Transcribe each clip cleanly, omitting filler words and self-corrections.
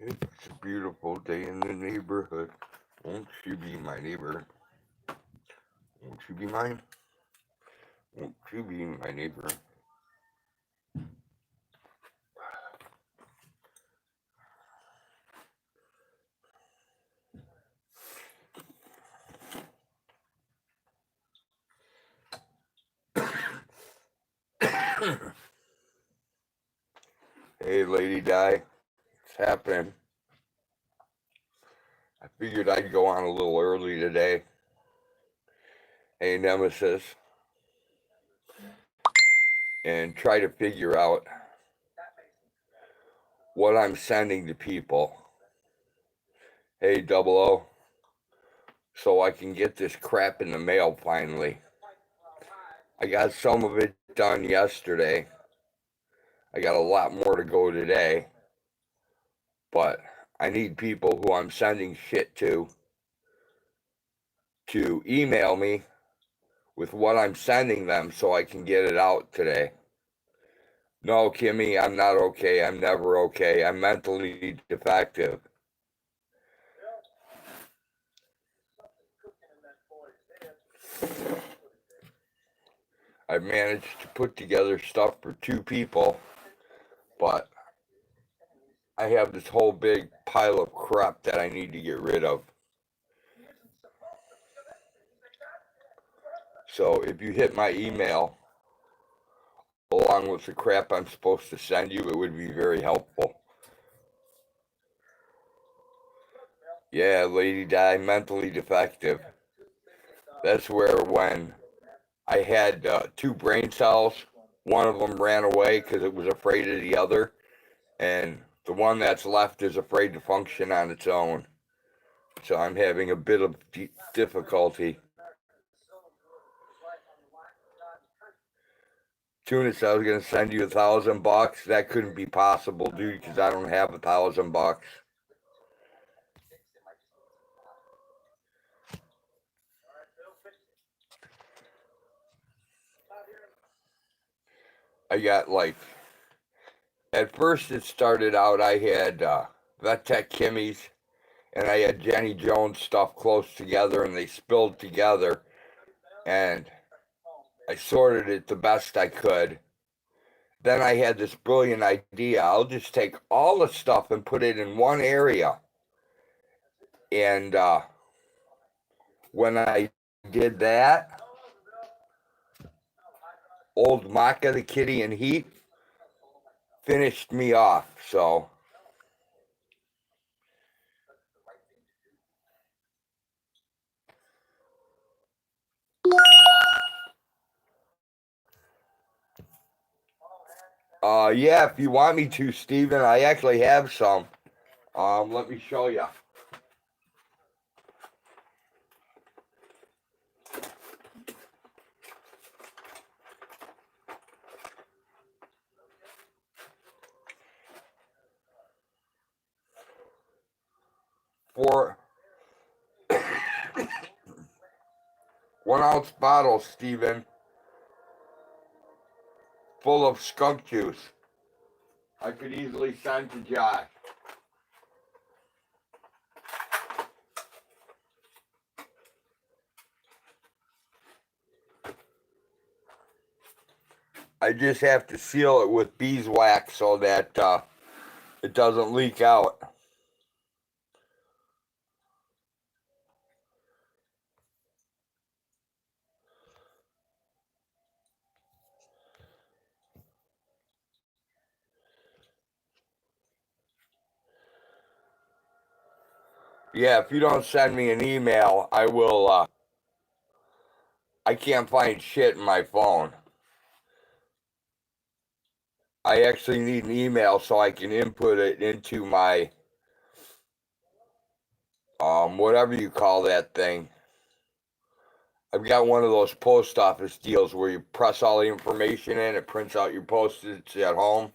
It's a beautiful day in the neighborhood. Won't you be my neighbor? Won't you be mine? Won't you be my neighbor? Hey, Lady Di, it's happening. I figured I'd go on a little early today. Hey, Nemesis, and try to figure out what I'm sending to people. Hey, Double O, so I can get this crap in the mail finally. I got some of it done yesterday. I got a lot more to go today. But I need people who I'm sending shit to email me with what I'm sending them so I can get it out today. No, Kimmy, I'm not okay. I'm never okay. I'm mentally defective. I've managed to put together stuff for two people, but I have this whole big pile of crap that I need to get rid of. So if you hit my email along with the crap I'm supposed to send you, it would be very helpful. Yeah, Lady Di, mentally defective. That's where when I had two brain cells, one of them ran away because it was afraid of the other, and the one that's left is afraid to function on its own. So I'm having a bit of difficulty. Tunis, I was gonna send you $1,000. That couldn't be possible, dude, because I don't have $1,000. I got like at first it started out I had Vet Tech Kimmy's and I had Jenny Jones stuff close together and they spilled together and I sorted it the best I could. Then I had this brilliant idea. I'll just take all the stuff and put it in one area. And when I did that, old Maka the Kitty and Heat finished me off. So yeah, if you want me to, Steven, I actually have some. Let me show you. For 1 ounce bottle, Steven, full of skunk juice. I could easily send to Josh. I just have to seal it with beeswax so that it doesn't leak out. Yeah, if you don't send me an email, I will. I can't find shit in my phone. I actually need an email so I can input it into my whatever you call that thing. I've got one of those post office deals where you press all the information in, it prints out your postage at home.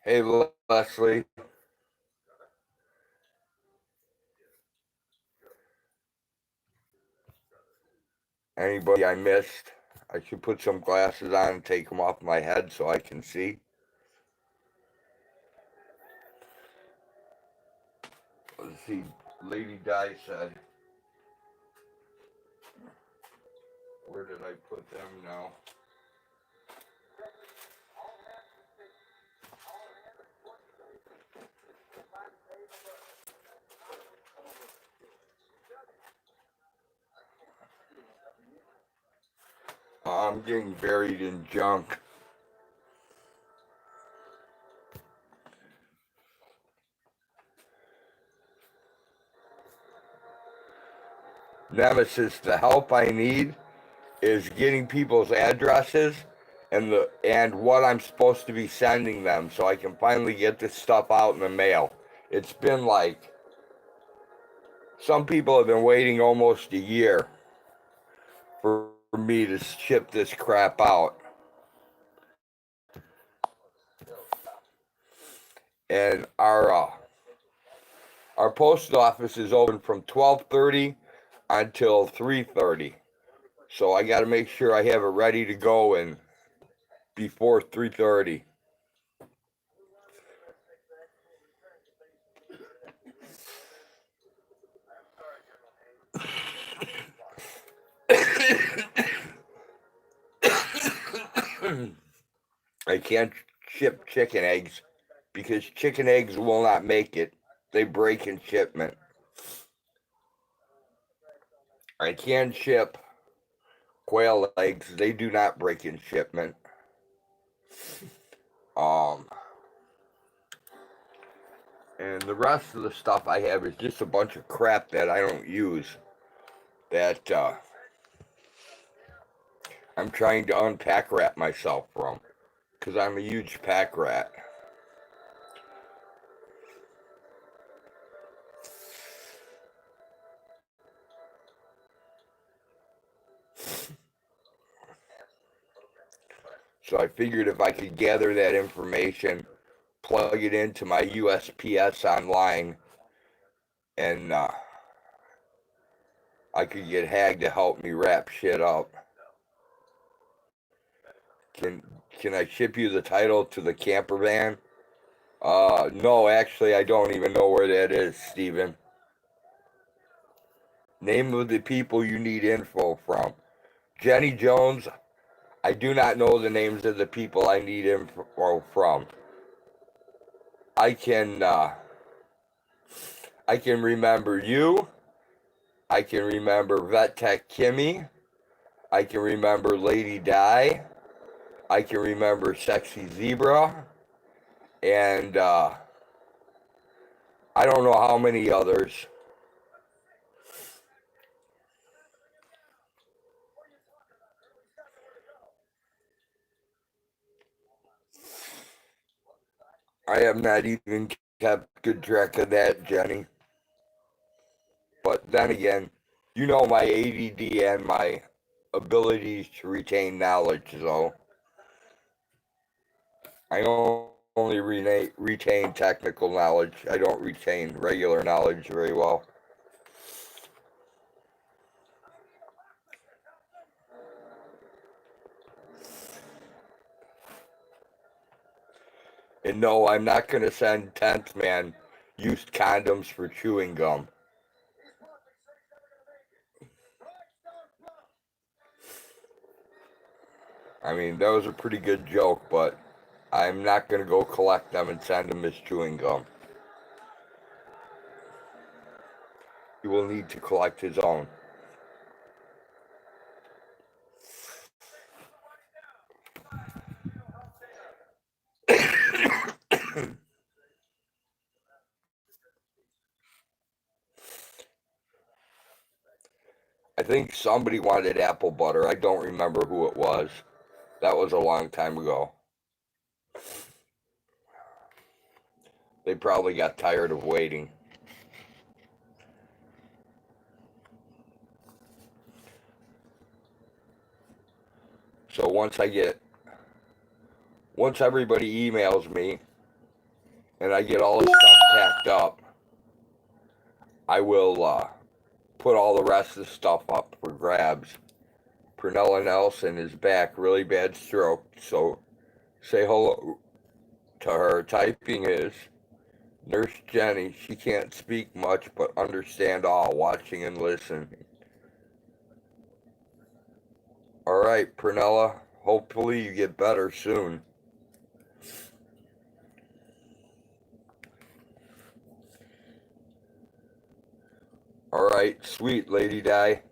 Hey, Leslie. Anybody I missed? I should put some glasses on and take them off my head so I can see. see. Lady Di said. Where did I put them now? I'm getting buried in junk. Nemesis, the help I need is getting people's addresses and what I'm supposed to be sending them so I can finally get this stuff out in the mail. It's been like, some people have been waiting almost a year for me to ship this crap out. And our post office is open from 12:30 until 3:30. So I got to make sure I have it ready to go and before 3:30. I can't ship chicken eggs because chicken eggs will not make it. They break in shipment. I can ship quail eggs. They do not break in shipment. And the rest of the stuff I have is just a bunch of crap that I don't use. That I'm trying to unpack rat myself from. Because I'm a huge pack rat. So I figured if I could gather that information, plug it into my USPS online, and I could get Hag to help me wrap shit up. Can I ship you the title to the camper van? No, actually, I don't even know where that is, Steven. Name of the people you need info from. Jenny Jones, I do not know the names of the people I need info from. I can remember you. I can remember Vet Tech Kimmy. I can remember Lady Di. I can remember Sexy Zebra. And I don't know how many others. I have not even kept good track of that, Jenny. But then again, you know my ADD and my abilities to retain knowledge, so I only retain technical knowledge. I don't retain regular knowledge very well. And no, I'm not going to send 10th man used condoms for chewing gum. I mean, that was a pretty good joke, but I'm not going to go collect them and send them as chewing gum. He will need to collect his own. I think somebody wanted apple butter. I don't remember who it was. That was a long time ago. They probably got tired of waiting. So once everybody emails me and I get all the stuff packed up, I will put all the rest of the stuff up for grabs. Pernella Nelson is back, really bad stroke, so say hello to her. Typing is Nurse Jenny, she can't speak much, but understand all, watching and listening. All right, Prunella, hopefully you get better soon. All right, sweet Lady Di.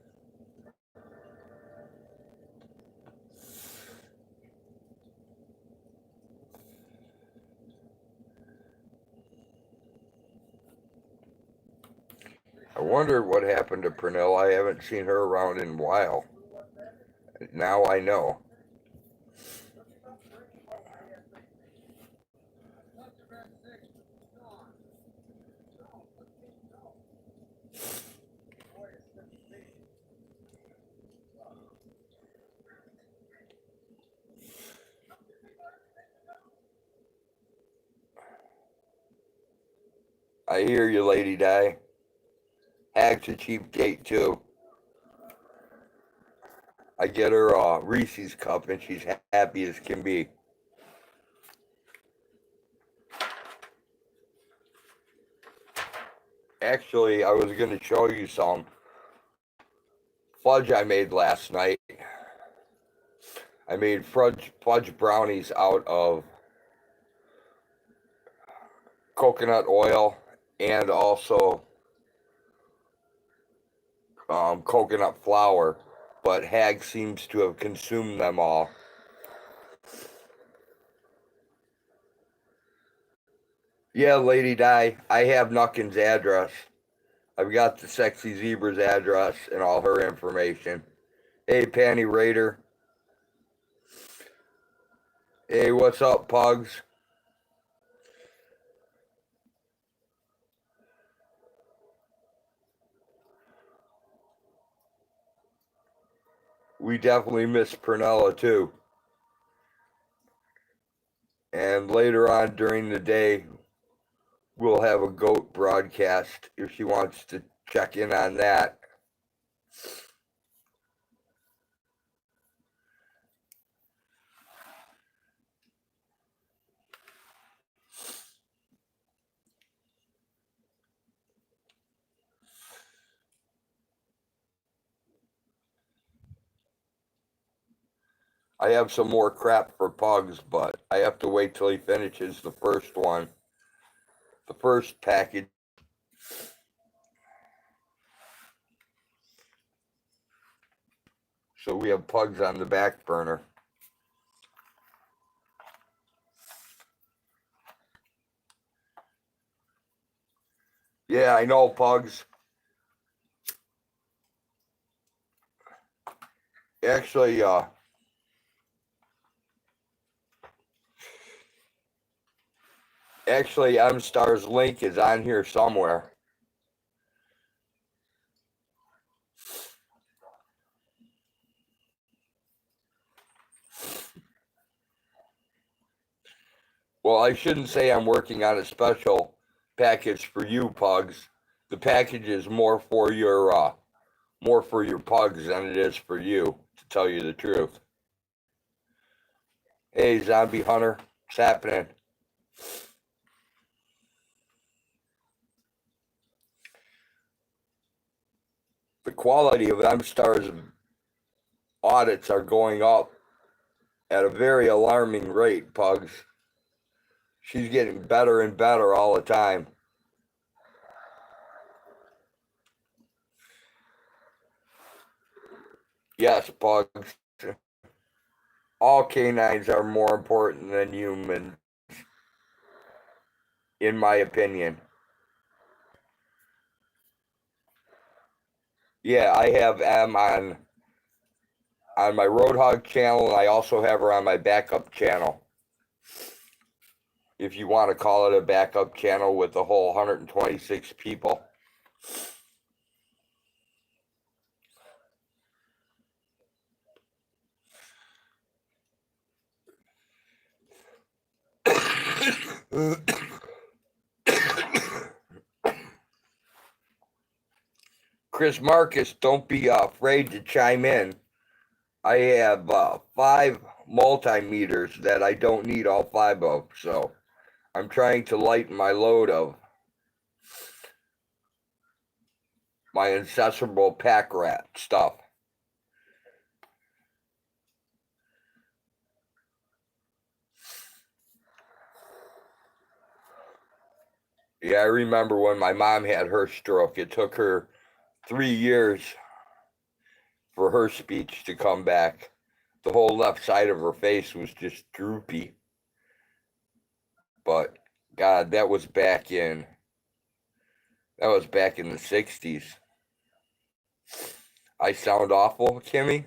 I wondered what happened to Prunella. I haven't seen her around in a while. Now I know. I hear you, Lady Di. Hag's a cheap date, too. I get her a Reese's cup, and she's happy as can be. Actually, I was going to show you some fudge I made last night. I made fudge brownies out of coconut oil and also coconut flour, but Hag seems to have consumed them all. Yeah, Lady Di, I have Nuckin's address. I've got the Sexy Zebra's address and all her information. Hey, Panty Raider. Hey, what's up, Pugs? We definitely miss Prunella, too. And later on during the day, we'll have a goat broadcast if she wants to check in on that. I have some more crap for Pugs, but I have to wait till he finishes the first one. The first package. So we have Pugs on the back burner. Yeah, I know, Pugs. Actually, MStar's link is on here somewhere. Well, I shouldn't say I'm working on a special package for you, Pugs. The package is more for your Pugs than it is for you, to tell you the truth. Hey, Zombie Hunter, what's happening? The quality of MStar's audits are going up at a very alarming rate, Pugs. She's getting better and better all the time. Yes, Pugs. All canines are more important than humans, in my opinion. Yeah, I have M on my Roadhog channel, and I also have her on my backup channel. If you want to call it a backup channel with the whole 126 people. Chris Marcus, don't be afraid to chime in. I have 5 multimeters that I don't need all 5 of, so I'm trying to lighten my load of my accessible pack rat stuff. Yeah, I remember when my mom had her stroke, it took her 3 years for her speech to come back. The whole left side of her face was just droopy. But God, that was back in the 60s. I sound awful, Kimmy?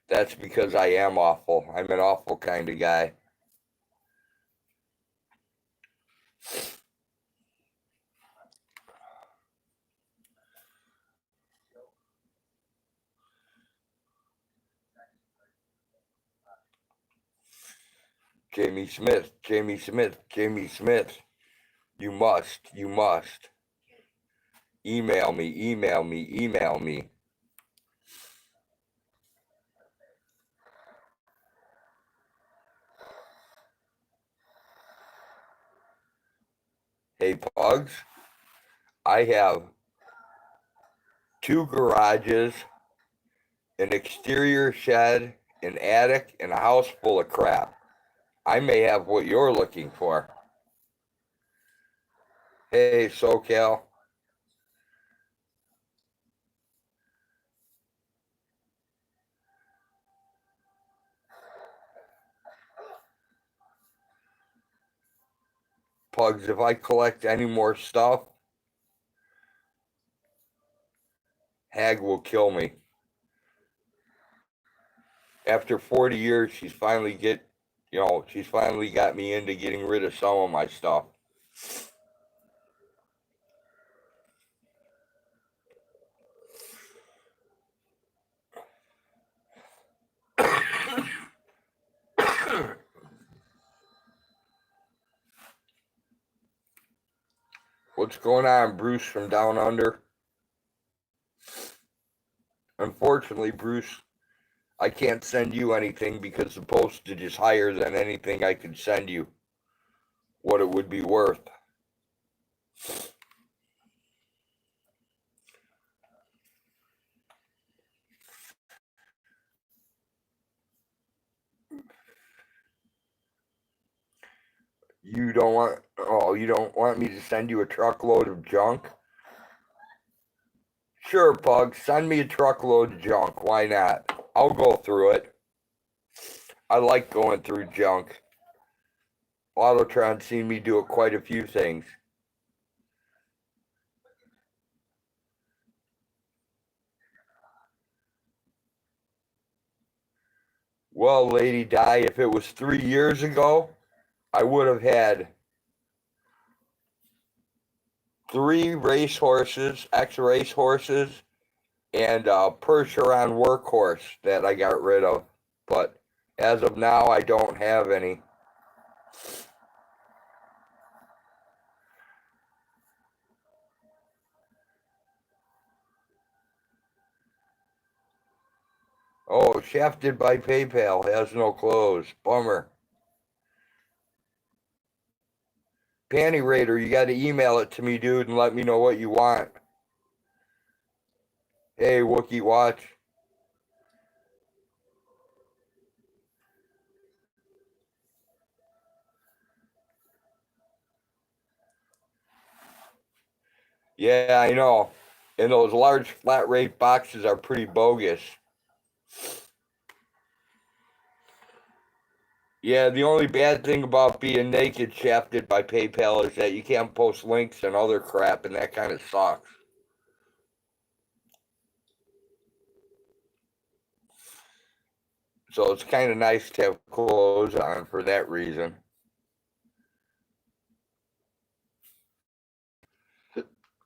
That's because I am awful. I'm an awful kind of guy. Jamie Smith, Jamie Smith, Jamie Smith. You must. Email me. Hey, Pugs, I have 2 garages, an exterior shed, an attic, and a house full of crap. I may have what you're looking for. Hey, SoCal. Pugs, if I collect any more stuff, Hag will kill me. After 40 years, she's finally got me into getting rid of some of my stuff. What's going on, Bruce from down under? Unfortunately, Bruce, I can't send you anything because the postage is higher than anything I could send you, what it would be worth. You don't want me to send you a truckload of junk? Sure, Pug, send me a truckload of junk. Why not? I'll go through it. I like going through junk. Autotron's seen me do it quite a few things. Well, Lady Di, if it was 3 years ago, I would have had 3 racehorses, ex-racehorses, and a Percheron workhorse that I got rid of. But as of now, I don't have any. Oh, shafted by PayPal, has no clothes. Bummer. Panty Raider, you got to email it to me, dude, and let me know what you want. Hey, Wookie Watch. Yeah, I know. And those large flat rate boxes are pretty bogus. Yeah, the only bad thing about being naked shafted by PayPal is that you can't post links and other crap, and that kind of sucks. So it's kind of nice to have clothes on for that reason.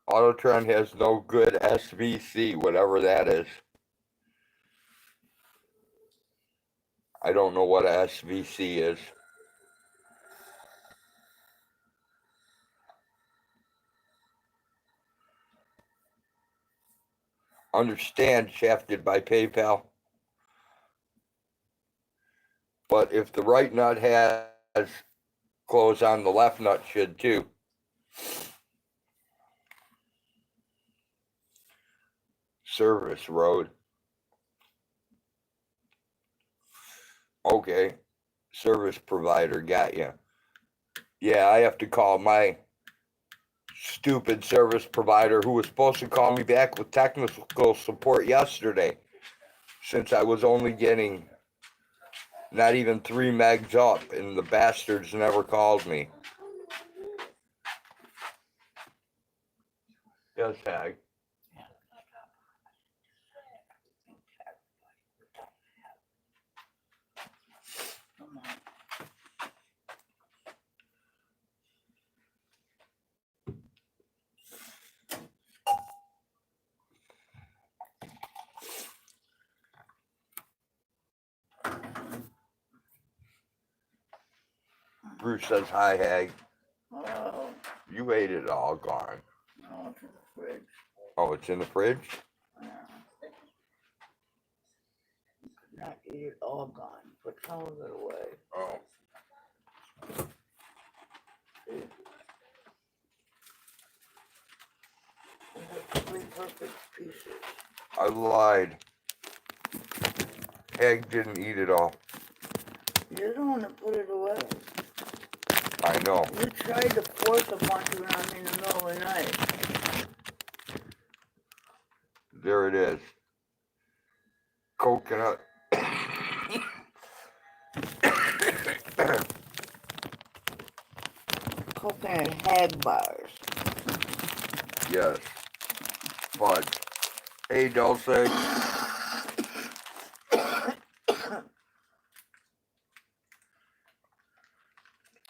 Autotron has no good SVC, whatever that is. I don't know what a SVC is. Understand, shafted by PayPal. But if the right nut has clothes on, the left nut should too. Service Road. Okay. Service provider, got you. Yeah, I have to call my stupid service provider who was supposed to call me back with technical support yesterday, since I was only getting not even 3 megs up, and the bastards never called me. Yes, Hag. Come on. Bruce says, hi, Hag. Oh, You ate it all gone. no, it's in the fridge. Oh, it's in the fridge? Yeah. Could not eat it all gone. Put some of it away. Oh. See? We have 3 perfect pieces. I lied. Hag didn't eat it all. You're the one that put it away. I know. You tried to force a bunch of it on me in the middle of the night. There it is. Coconut. Coconut Hag bars. Yes. Fudge. Hey, Dulce.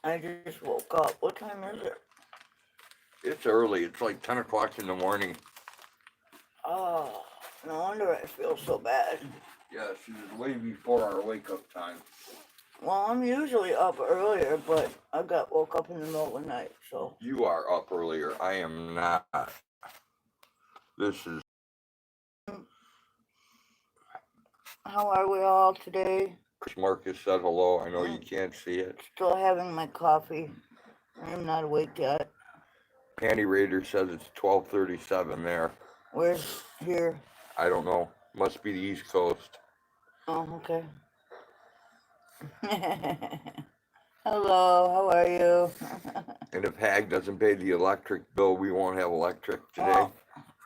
I just woke up. What time is it? It's early. It's like 10 o'clock in the morning. Oh, no wonder I feel so bad. Yes, it is way before our wake-up time. Well, I'm usually up earlier, but I got woke up in the middle of the night, so. You are up earlier. I am not. This is... How are we all today? Chris Marcus said hello. I know you can't see it. Still having my coffee. I am not awake yet. Panty Raider says it's 12:37 there. Where's here? I don't know. Must be the East Coast. Oh, okay. Hello, how are you? And if Hag doesn't pay the electric bill, we won't have electric today. Oh,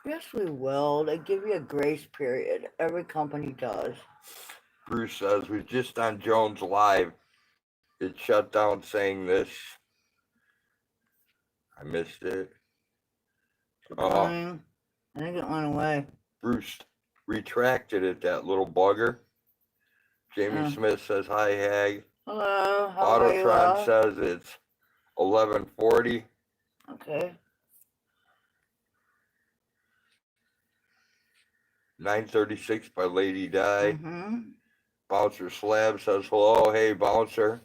yes, we will. They give you a grace period. Every company does. Bruce says, we're just on Jones Live. It shut down saying this. I missed it. Oh, I think it went away. Bruce retracted it, that little bugger. Jamie Smith says, hi, Hag. Hello, how are you? Autotron says it's 11:40. Okay. 9:36 by Lady Di. Mm-hmm. Bouncer Slab says, hello, hey, Bouncer.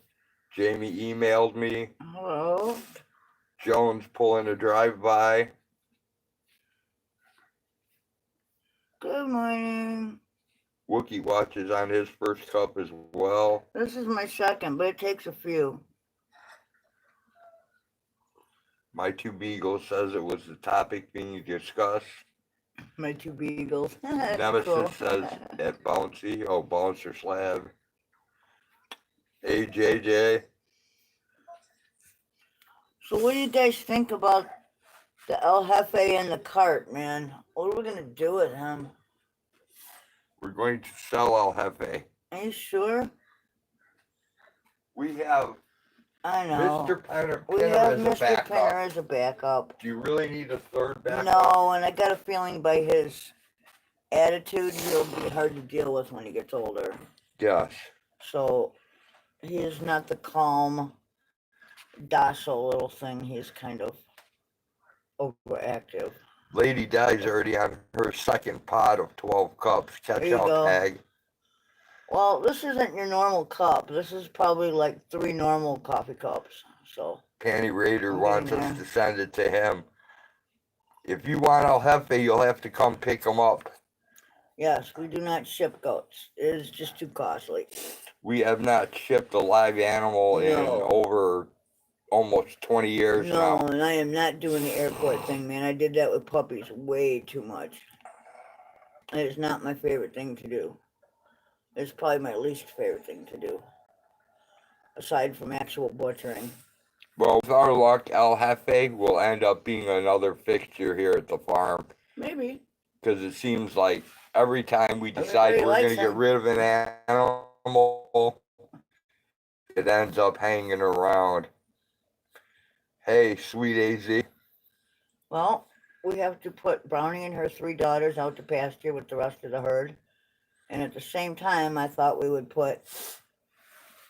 Jamie emailed me. Hello. Jones pulling a drive-by. Good morning. Wookie watches on his first cup as well. This is my second, but it takes a few. My Two Beagles says it was the topic being discussed. My 2 beagles. That's Nemesis cool. says at Bouncy. Oh, Bouncer Slab. Hey, JJ. So what do you guys think about the El Jefe and the cart, man? What are we going to do with him? We're going to sell El Jefe. Are you sure? We have I know. Mr. Penner, We Penner have as a Mr. backup. Penner as a backup. Do you really need a third backup? No, and I got a feeling by his attitude, he'll be hard to deal with when he gets older. Yes. So he is not the calm, docile little thing. He's kind of overactive. Lady Di's already on her second pot of 12 cups. Catch There you out, go. Hag. Well, this isn't your normal cup. This is probably like 3 normal coffee cups. So Panty Raider I'm wants getting us there. to send it to him. If you want El Jefe, you'll have to come pick him up. Yes, we do not ship goats. It is just too costly. We have not shipped a live animal in No. over almost 20 years No, now. and I am not doing the airport thing, man. I did that with puppies way too much. It is not my favorite thing to do. It's probably my least favorite thing to do, aside from actual butchering. Well, with our luck, El Jefe will end up being another fixture here at the farm Maybe. because it seems like every time we decide Everybody we're likes going to get him. rid of an animal, it ends up hanging around. Hey, sweet AZ. Well, we have to put Brownie and her 3 daughters out to pasture with the rest of the herd. And at the same time, I thought we would put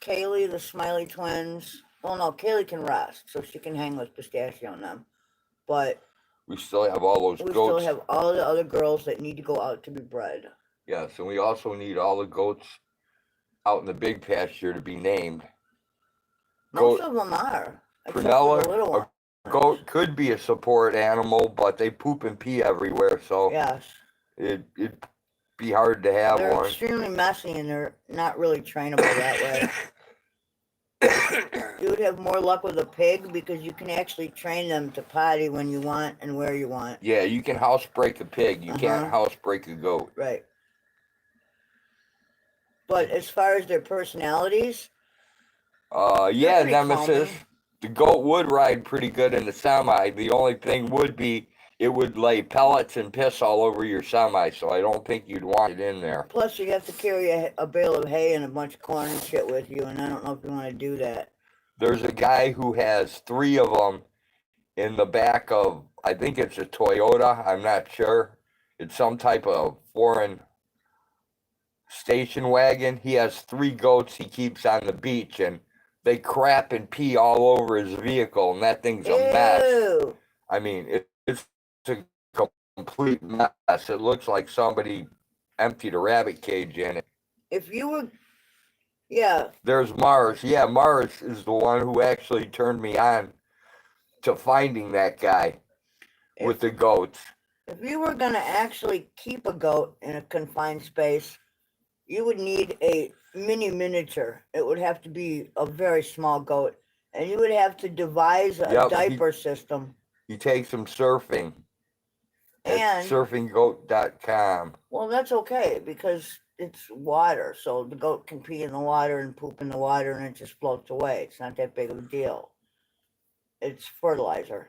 Kaylee, the Smiley twins. Well, no, Kaylee can rest, so she can hang with Pistachio and them. But We still have all those we goats. still have all the other girls that need to go out to be bred. Yes, and we also need all the goats out in the big pasture to be named. Most Goat of them are, except for the Prunella, little ones. a goat could be a support animal, but they poop and pee everywhere, so Yes. it'd be hard to have They're one. extremely messy and they're not really trainable that way. You would have more luck with a pig because you can actually train them to potty when you want and where you want. Yeah, you can housebreak a pig. You can't housebreak a goat. Right. But as far as their personalities, yeah, pretty Nemesis. calming. The goat would ride pretty good in the semi. The only thing would be it would lay pellets and piss all over your semi, so I don't think you'd want it in there. plus you have to carry a bale of hay and a bunch of corn and shit with you, and I don't know if you want to do that. There's a guy who has 3 of them in the back of, I think it's a Toyota, I'm not sure. It's some type of foreign station wagon. He has 3 goats he keeps on the beach, and they crap and pee all over his vehicle, and that thing's a mess. Ew. I mean, it's a complete mess. It looks like somebody emptied a rabbit cage in it. If you were, yeah, There's Mars. Yeah, Mars is the one who actually turned me on to finding that guy with the goats. if you were going to actually keep a goat in a confined space, you would need a miniature. It would have to be a very small goat, and you would have to devise a Yep, diaper system. He takes him surfing at And surfinggoat.com. well, that's okay because it's water, so the goat can pee in the water and poop in the water, and it just floats away. It's not that big of a deal. It's fertilizer.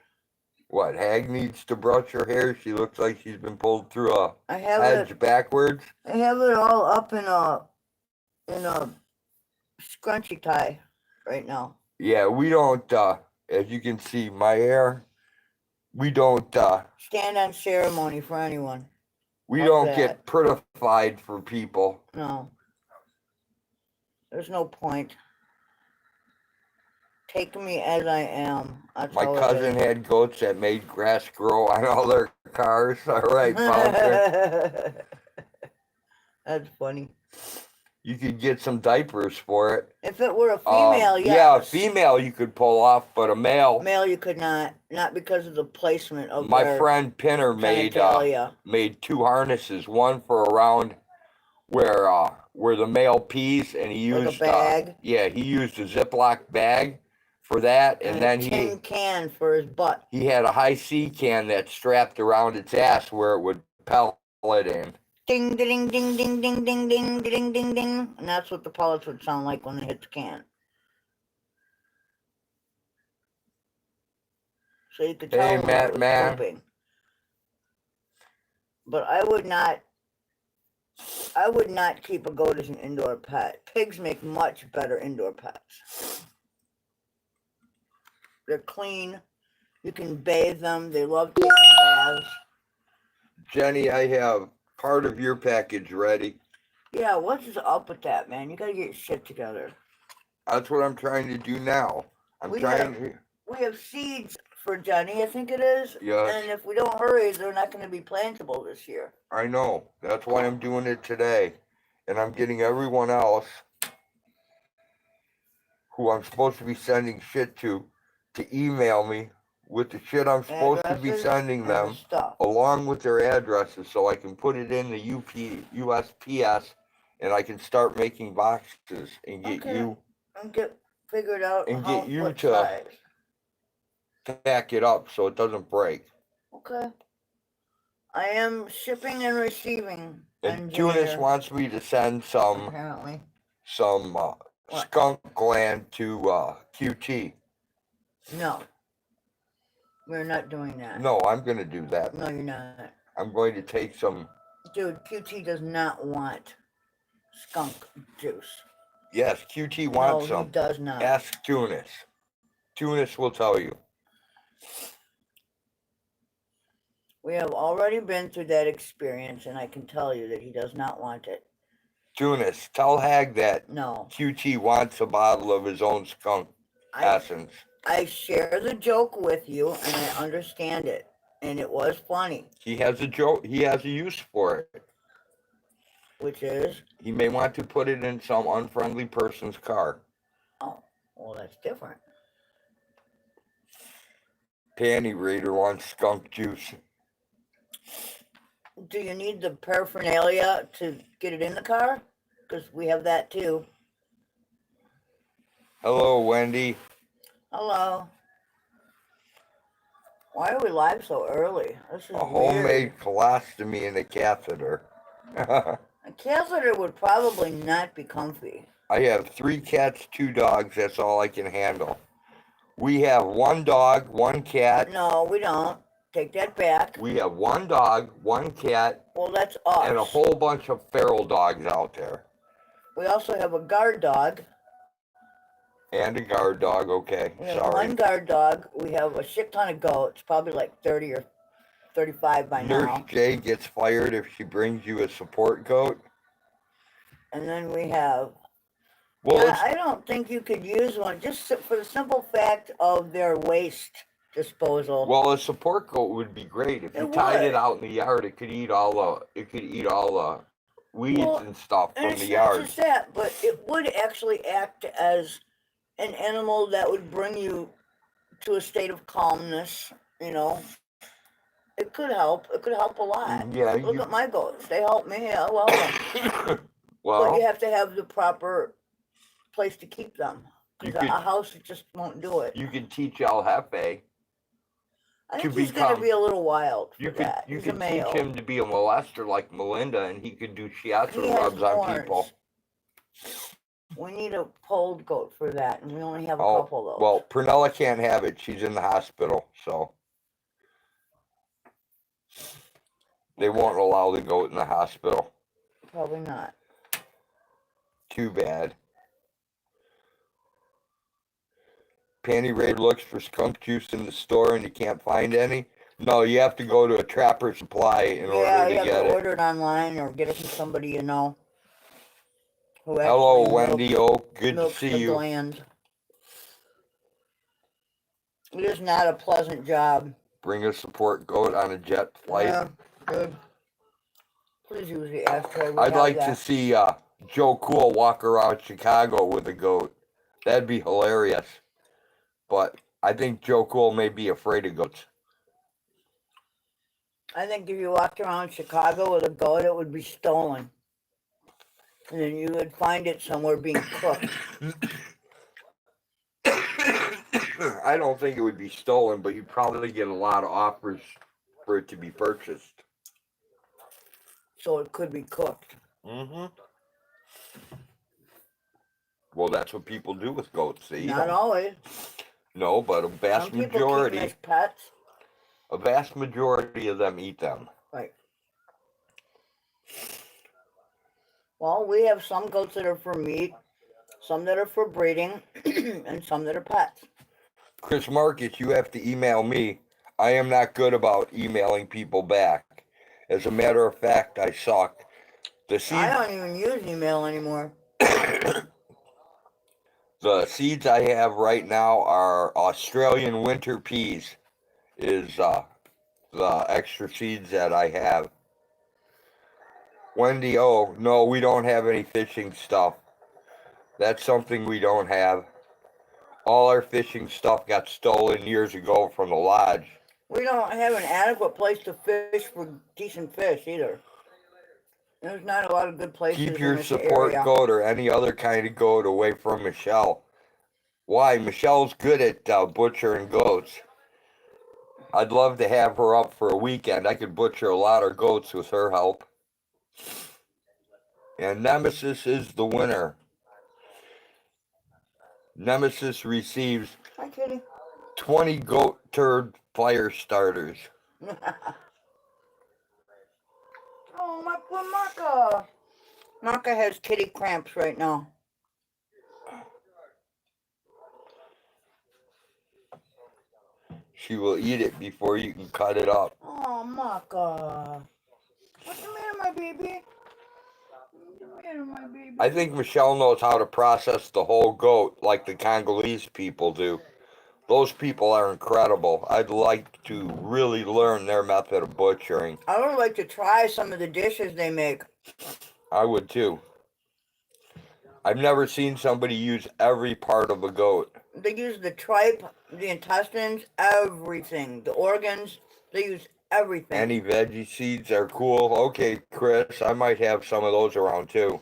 What, Hag needs to brush her hair? She looks like she's been pulled through a I have hedge it. backwards. I have it all up in a scrunchy tie right now. Yeah, we don't, as you can see, my hair, we don't, Stand on ceremony for anyone. we How's don't that? get prettified for people. No. There's no point. Take me as I am. That's My how it cousin is. had goats that made grass grow on all their cars. All right, Bouncer. That's funny. You could get some diapers for it. If it were a female, yes. Yeah, a female you could pull off, but a male. Male, you could not. Not because of the placement of My their friend Pinner made genitalia. 2 harnesses, one for around where the male pees, and he Like a used bag? he used a Ziploc bag for that, and then a tin can for his butt. he had a high C can that strapped around its ass where it would pellet in. Ding, ding, ding, ding, ding, ding, ding, ding, ding, ding. And that's what the pellets would sound like when they hit the can. So you could tell Hey, when Matt, it was man. pooping. But I would not keep a goat as an indoor pet. Pigs make much better indoor pets. They're clean. You can bathe them. They love taking baths. Jenny, I have part of your package ready. Yeah, what's up with that, man? You gotta get your shit together. That's what I'm trying to do now. We have seeds for Jenny, I think it is. Yes. And if we don't hurry, they're not going to be plantable this year. I know. That's why I'm doing it today. And I'm getting everyone else who I'm supposed to be sending shit to email me with the shit I'm supposed to be sending and the them, stuff. along with their addresses, so I can put it in the USPS and I can start making boxes and get Okay. you And figure it out and how, get you what to size. pack it up so it doesn't break. Okay. I am shipping and receiving. And Tunis engineer, wants me to send some apparently. What? Skunk gland to QT. No. We're not doing that. No, I'm going to do that. No, you're not. I'm going to take some. Dude, QT does not want skunk juice. Yes, QT No, wants he some. does not. Ask Tunis. Tunis will tell you. We have already been through that experience, and I can tell you that he does not want it. Tunis, tell Hag that No. QT wants a bottle of his own skunk essence. I share the joke with you, and I understand it, and it was funny. He has a joke. He has a use for it. Which is? He may want to put it in some unfriendly person's car. Oh, well, that's different. Panty Raider wants skunk juice. Do you need the paraphernalia to get it in the car? Because we have that too. Hello, Wendy. Hello. Why are we live so early? This is A homemade weird. colostomy and a catheter. A catheter would probably not be comfy. I have 3 cats, 2 dogs. That's all I can handle. We have 1 dog, 1 cat. No, we don't. Take that back. We have 1 dog, 1 cat, Well, that's us. and a whole bunch of feral dogs out there. We also have a guard dog. And a guard dog, okay. We have Sorry. 1 guard dog. We have a shit ton of goats, probably like 30 or 35 by Nurse now. Jay gets fired if she brings you a support goat. And then we have... Well, I don't think you could use one just for the simple fact of their waste disposal. well, a support goat would be great if you It tied would. it out in the yard. It could eat all the weeds Well, and stuff And from it's the not yard. just that, but it would actually act as an animal that would bring you to a state of calmness, you know. It could help. It could help a lot. Yeah, Look at my goats. They help me. I love them. well, But you have to have the proper place to keep them. You Because could- a house just won't do it. you could teach El Jefe. I to think he's going to become- be a little wild for You could that. you He's a could male. teach him to be a molester like Melinda, and he could do shiatsu He has rubs on horns. people. We need a polled goat for that, and we only have a Oh, couple of those. well, Prunella can't have it. She's in the hospital, so they won't allow the goat in the hospital. Probably not. Too bad. Panty Raid looks for skunk juice in the store and you can't find any. No, you have to go to a Trapper Supply in Yeah, order you to have get to it. order it online or get it from somebody you know. Who Hello, actually Wendy. Oh, good to milks see the you. gland. It is not a pleasant job. Bring a support goat on a jet flight. Yeah, good. Please use the ashtray. We I'd have like to that. see Joe Cool walk around Chicago with a goat. That'd be hilarious. But I think Joe Cool may be afraid of goats. I think if you walked around Chicago with a goat, it would be stolen. And then you would find it somewhere being cooked. I don't think it would be stolen, but you'd probably get a lot of offers for it to be purchased. So it could be cooked. Mm-hmm. Well, that's what people do with goats. They eat Not them. always. No, but a Some vast people keep majority, them as pets. a vast majority of them eat them. Right. Well, we have some goats that are for meat, some that are for breeding, and some that are pets. Chris Marcus, you have to email me. I am not good about emailing people back. As a matter of fact, I suck. The I seeds, don't even use email anymore. the seeds I have right now are Australian winter peas. Is the extra seeds that I have. Wendy, oh no, we don't have any fishing stuff. That's something we don't have. All our fishing stuff got stolen years ago from the lodge. We don't have an adequate place to fish for decent fish either. There's not a lot of good places Keep in your this support area. goat or any other kind of goat away from Michelle. Why? Michelle's good at butchering goats. I'd love to have her up for a weekend. I could butcher a lot of goats with her help. And Nemesis is the winner. Nemesis receives Hi, kitty. 20 goat turd fire starters. Oh, my poor Marka. Marka has kitty cramps right now. She will eat it before you can cut it up. Oh, Marka. What's the matter, my baby? What's the matter, my baby? I think Michelle knows how to process the whole goat like the Congolese people do. Those people are incredible. I'd like to really learn their method of butchering. I would like to try some of the dishes they make. I would too. I've never seen somebody use every part of a goat. They use the tripe, the intestines, everything. The organs, they use everything. Any veggie seeds are cool. Okay, Chris, I might have some of those around too.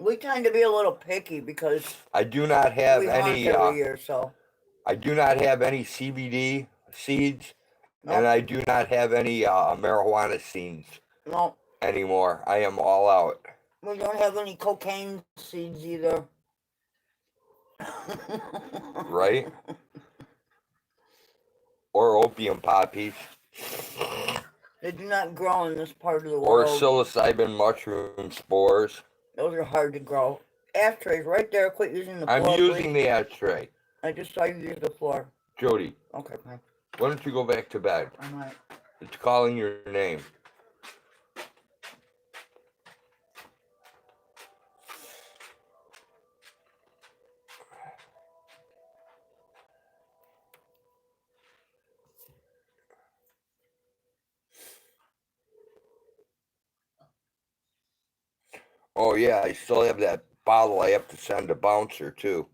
We tend to be a little picky because I do not have we hunt any. every year, so. I do not have any CBD seeds, and No, I do not have any marijuana seeds no, anymore. I am all out. we don't have any cocaine seeds either. Right? Or opium poppies. They do not grow in this part of the Or world. psilocybin mushroom spores. Those are hard to grow. Ashtrays right there. Quit using the floor, I'm using the ashtray. I just saw you use the floor. Jody, Okay, fine. why don't you go back to bed? I might. It's calling your name. Oh yeah, I still have that bottle I have to send to Bouncer too.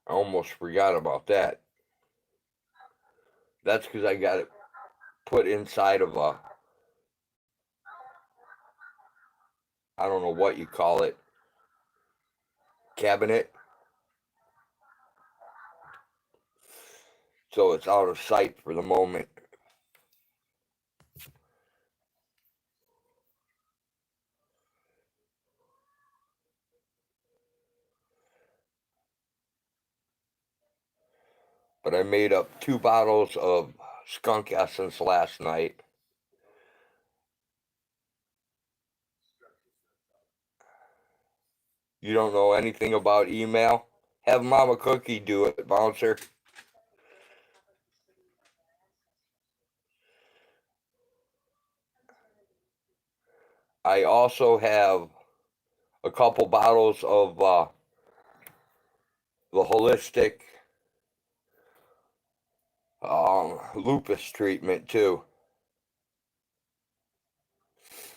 I almost forgot about that. That's because I got it put inside of a, I don't know what you call it, cabinet. So it's out of sight for the moment. But I made up 2 bottles of skunk essence last night. You don't know anything about email? Have Mama Cookie do it, Bouncer. I also have a couple bottles of the holistic lupus treatment too.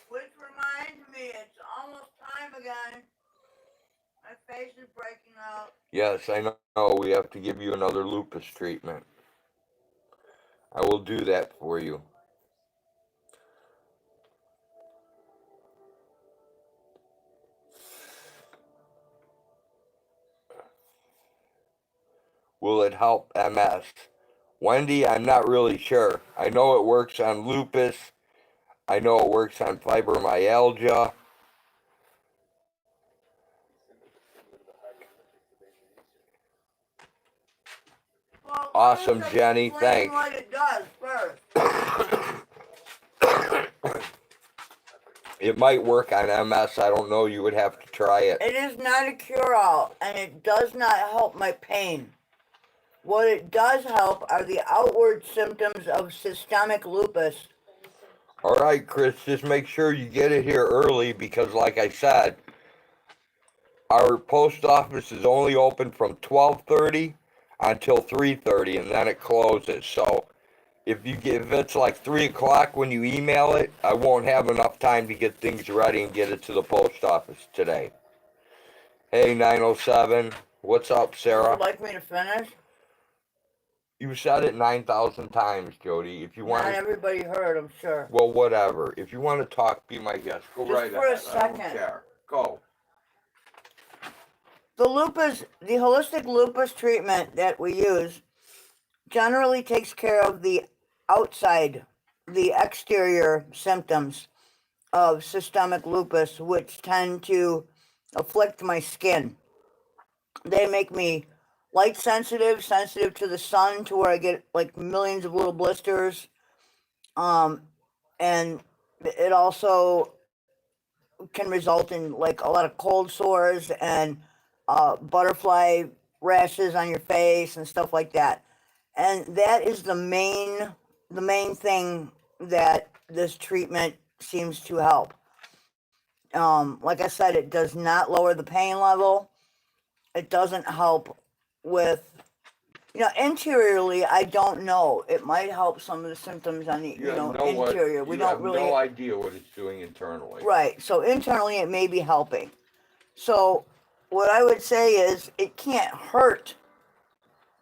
Which reminds me, it's almost time again. My face is breaking out. Yes, I know. We have to give you another lupus treatment. I will do that for you. Will it help MS? Wendy, I'm not really sure. I know it works on lupus. I know it works on fibromyalgia. Well, Awesome, first Jenny. explain Thanks. what it does first. It might work on MS. I don't know. You would have to try it. It is not a cure-all, and it does not help my pain. What it does help are the outward symptoms of systemic lupus. All right, Chris, just make sure you get it here early because, like I said, our post office is only open from 12:30 until 3:30, and then it closes. So if it's like 3 o'clock when you email it, I won't have enough time to get things ready and get it to the post office today. Hey, 907. What's up, Would Sarah? you like me to finish? You said it 9,000 times, Jody. If you Not want to, everybody heard, I'm sure. well, whatever. If you want to talk, be my guest. Go Just right for a ahead. I don't second. care. Go. The holistic lupus treatment that we use generally takes care of the exterior symptoms of systemic lupus, which tend to afflict my skin. They make me light sensitive, sensitive to the sun, to where I get like millions of little blisters. And it also can result in like a lot of cold sores and butterfly rashes on your face and stuff like that. And that is the main thing that this treatment seems to help. Like I said, it does not lower the pain level. It doesn't help with, interiorly, I don't know. It might help some of the symptoms on the, interior. We You don't have really, no idea what it's doing internally. right. So internally, it may be helping. So what I would say is it can't hurt,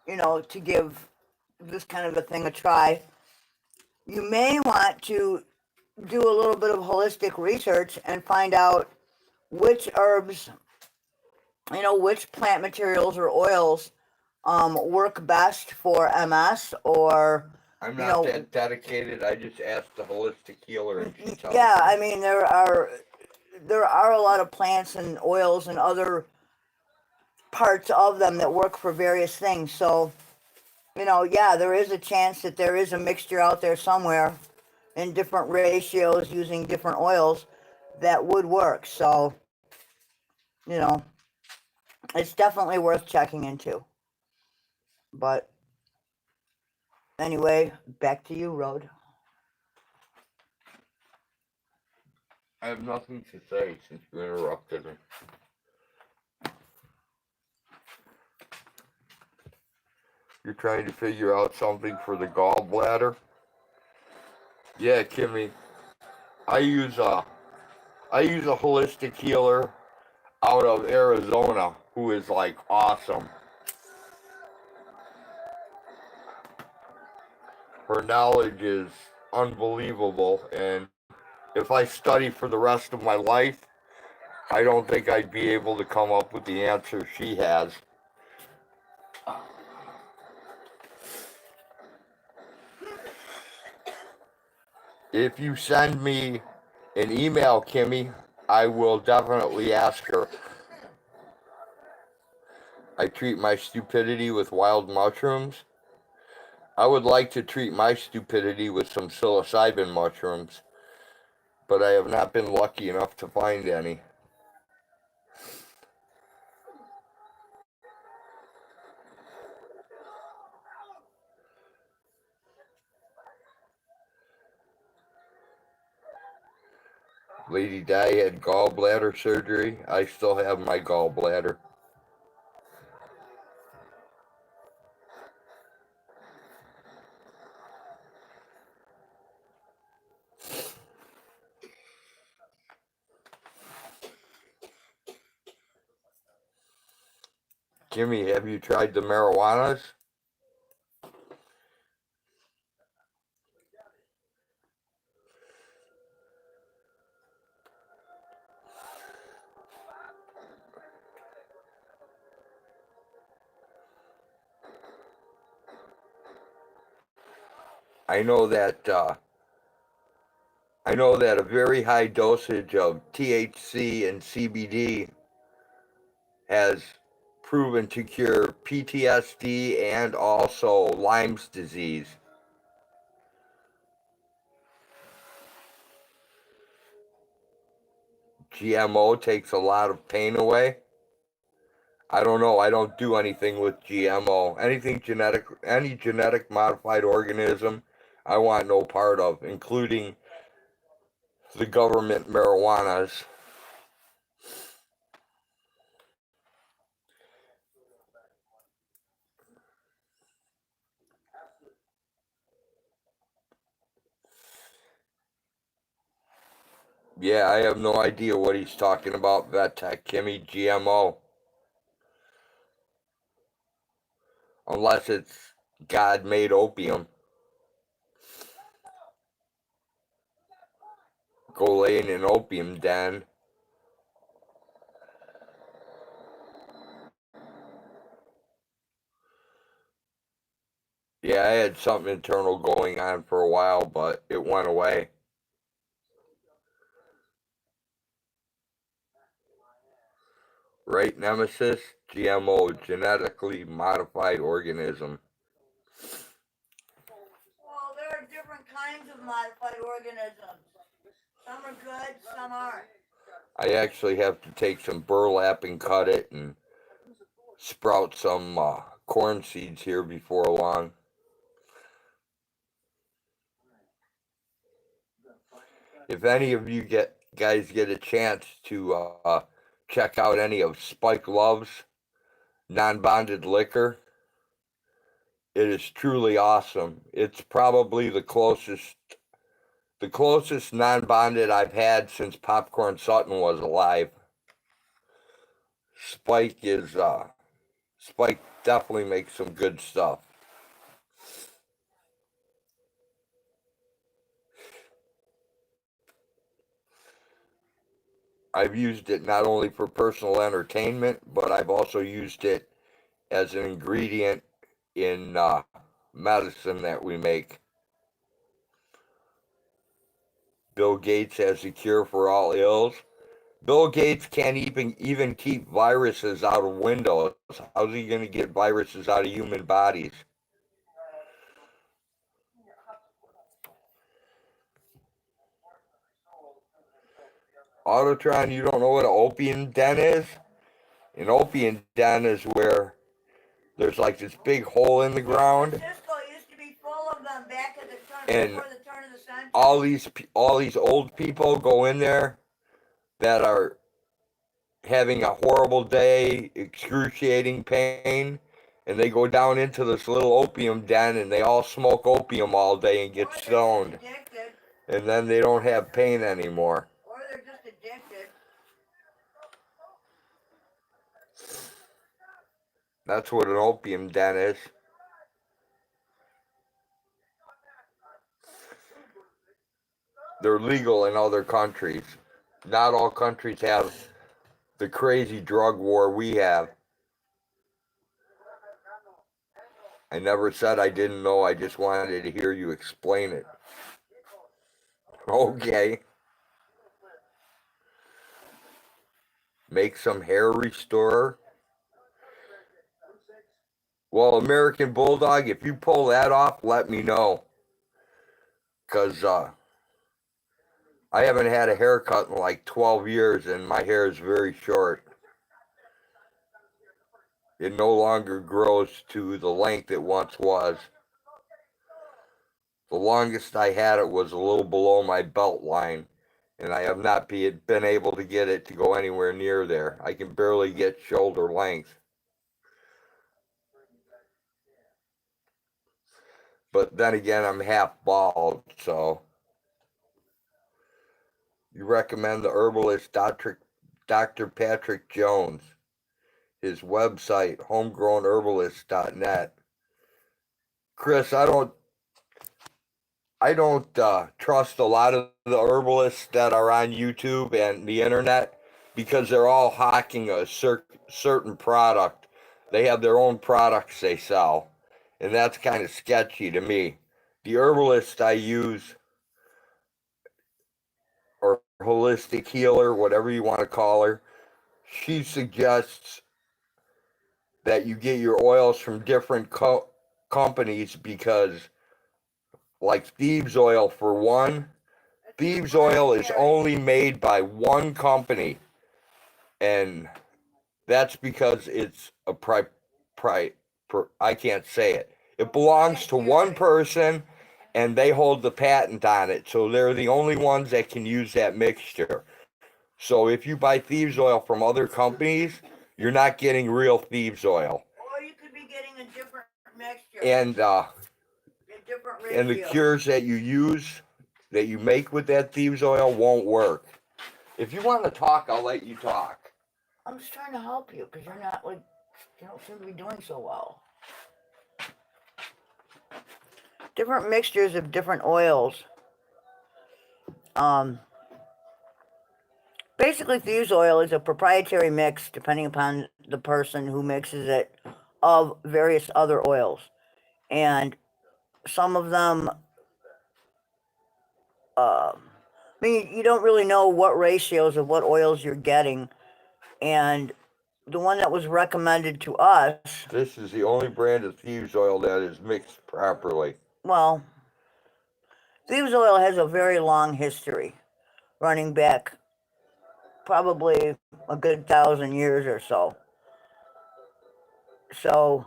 to give this kind of a thing a try. You may want to do a little bit of holistic research and find out which herbs, which plant materials or oils work best for MS, or I'm not that dedicated. I just asked the holistic healer and she tells yeah, me. I mean there are a lot of plants and oils and other parts of them that work for various things. So, yeah, there is a chance that there is a mixture out there somewhere in different ratios using different oils that would work. So, it's definitely worth checking into. But anyway, back to you, Rod. I have nothing to say since you interrupted me. You're trying to figure out something for the gallbladder? Yeah, Kimmy. I use a holistic healer out of Arizona who is like awesome. Her knowledge is unbelievable, and if I study for the rest of my life, I don't think I'd be able to come up with the answer she has. If you send me an email, Kimmy, I will definitely ask her. I treat my stupidity with wild mushrooms. I would like to treat my stupidity with some psilocybin mushrooms, but I have not been lucky enough to find any. Lady Di had gallbladder surgery. I still have my gallbladder. Jimmy, have you tried the marijuanas? I know that a very high dosage of THC and CBD has proven to cure PTSD and also Lyme's disease. GMO takes a lot of pain away. I don't know. I don't do anything with GMO. Any genetic modified organism, I want no part of, including the government marijuanas. Yeah, I have no idea what he's talking about, VetTech, Kimmy, GMO. Unless it's God made opium. Go lay in an opium den. Yeah, I had something internal going on for a while, but it went away. Right, Nemesis? GMO, genetically modified organism. Well, there are different kinds of modified organisms. Some are good, some aren't. I actually have to take some burlap and cut it and sprout some corn seeds here before long. If any of you guys get a chance to check out any of Spike Love's non-bonded liquor, it is truly awesome. It's probably the closest non-bonded I've had since Popcorn Sutton was alive. Spike definitely makes some good stuff. I've used it not only for personal entertainment, but I've also used it as an ingredient in medicine that we make. Bill Gates has a cure for all ills. Bill Gates can't even keep viruses out of Windows. How's he going to get viruses out of human bodies? Autotron, you don't know what an opium den is? An opium den is where there's like this big hole in the ground. Cisco used to be full of them back at the And before the turn of the century. all these old people go in there that are having a horrible day, excruciating pain, and they go down into this little opium den and they all smoke opium all day and get stoned. And then they don't have pain anymore. Or they're just addicted. That's what an opium den is. They're legal in other countries. Not all countries have the crazy drug war we have. I never said I didn't know, I just wanted to hear you explain it. Okay. Make some hair restorer. Well, American Bulldog, if you pull that off, let me know. Because I haven't had a haircut in like 12 years and my hair is very short. It no longer grows to the length it once was. The longest I had it was a little below my belt line, and I have not been able to get it to go anywhere near there. I can barely get shoulder length. But then again, I'm half bald, so. You recommend the herbalist Dr. Patrick Jones. His website, homegrownherbalist.net. Chris, I don't trust a lot of the herbalists that are on YouTube and the internet because they're all hawking a certain product. They have their own products they sell, and that's kind of sketchy to me. The herbalist I use, or holistic healer, whatever you want to call her, she suggests that you get your oils from different companies because, like Thieves Oil for one, Thieves Oil is only made by one company, and that's because it's a I can't say it. It belongs to one person, and they hold the patent on it, so they're the only ones that can use that mixture. So if you buy Thieves Oil from other companies, you're not getting real Thieves Oil. Or you could be getting a different mixture. And different ratio. And the cures that you use, that you make with that Thieves Oil won't work. If you want to talk, I'll let you talk. I'm just trying to help you because you're not you don't seem to be doing so well. different mixtures of different oils. Basically, Thieves oil is a proprietary mix, depending upon the person who mixes it, of various other oils. And some of them, I mean, you don't really know what ratios of what oils you're getting. And the one that was recommended to us, This is the only brand of thieves oil that is mixed properly. well, Thieves oil has a very long history, running back probably a good 1,000 years or so. So,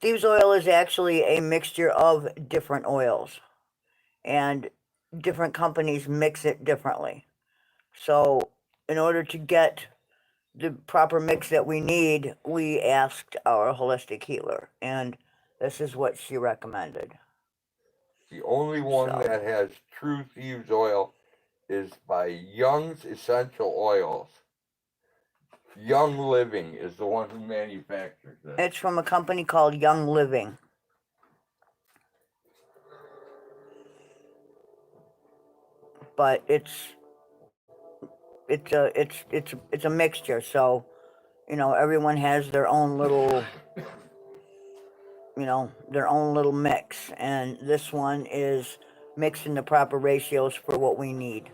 Thieves oil is actually a mixture of different oils, and different companies mix it differently. So, in order to get the proper mix that we need, we asked our holistic healer, and this is what she recommended. The only one So, that has true thieves oil is by Young's Essential Oils. Young Living is the one who manufactures it. it's from a company called Young Living. But it's a mixture, so everyone has their own little mix, and this one is mixed in the proper ratios for what we need.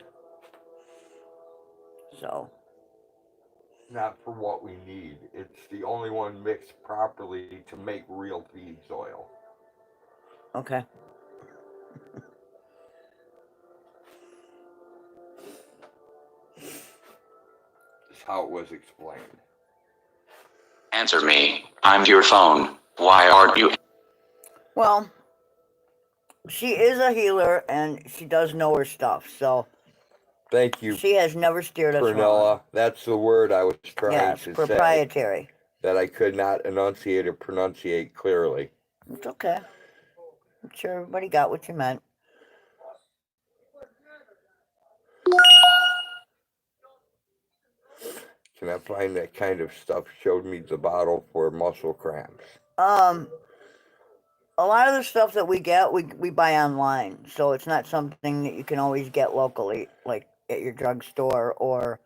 So, Not for what we need. It's the only one mixed properly to make real thieves oil. okay. Is how it was explained. Answer me. I'm your phone. Why aren't you? Well, she is a healer and she does know her stuff, so Thank you, she has never steered us wrong. Prunella. That's the word I was trying Yes, to say proprietary. that I could not enunciate or pronunciate clearly. It's okay. I'm sure everybody got what you meant. Can I find that kind of stuff? Showed me the bottle for muscle cramps. A lot of the stuff that we get, we buy online, so it's not something that you can always get locally, like at your drugstore or,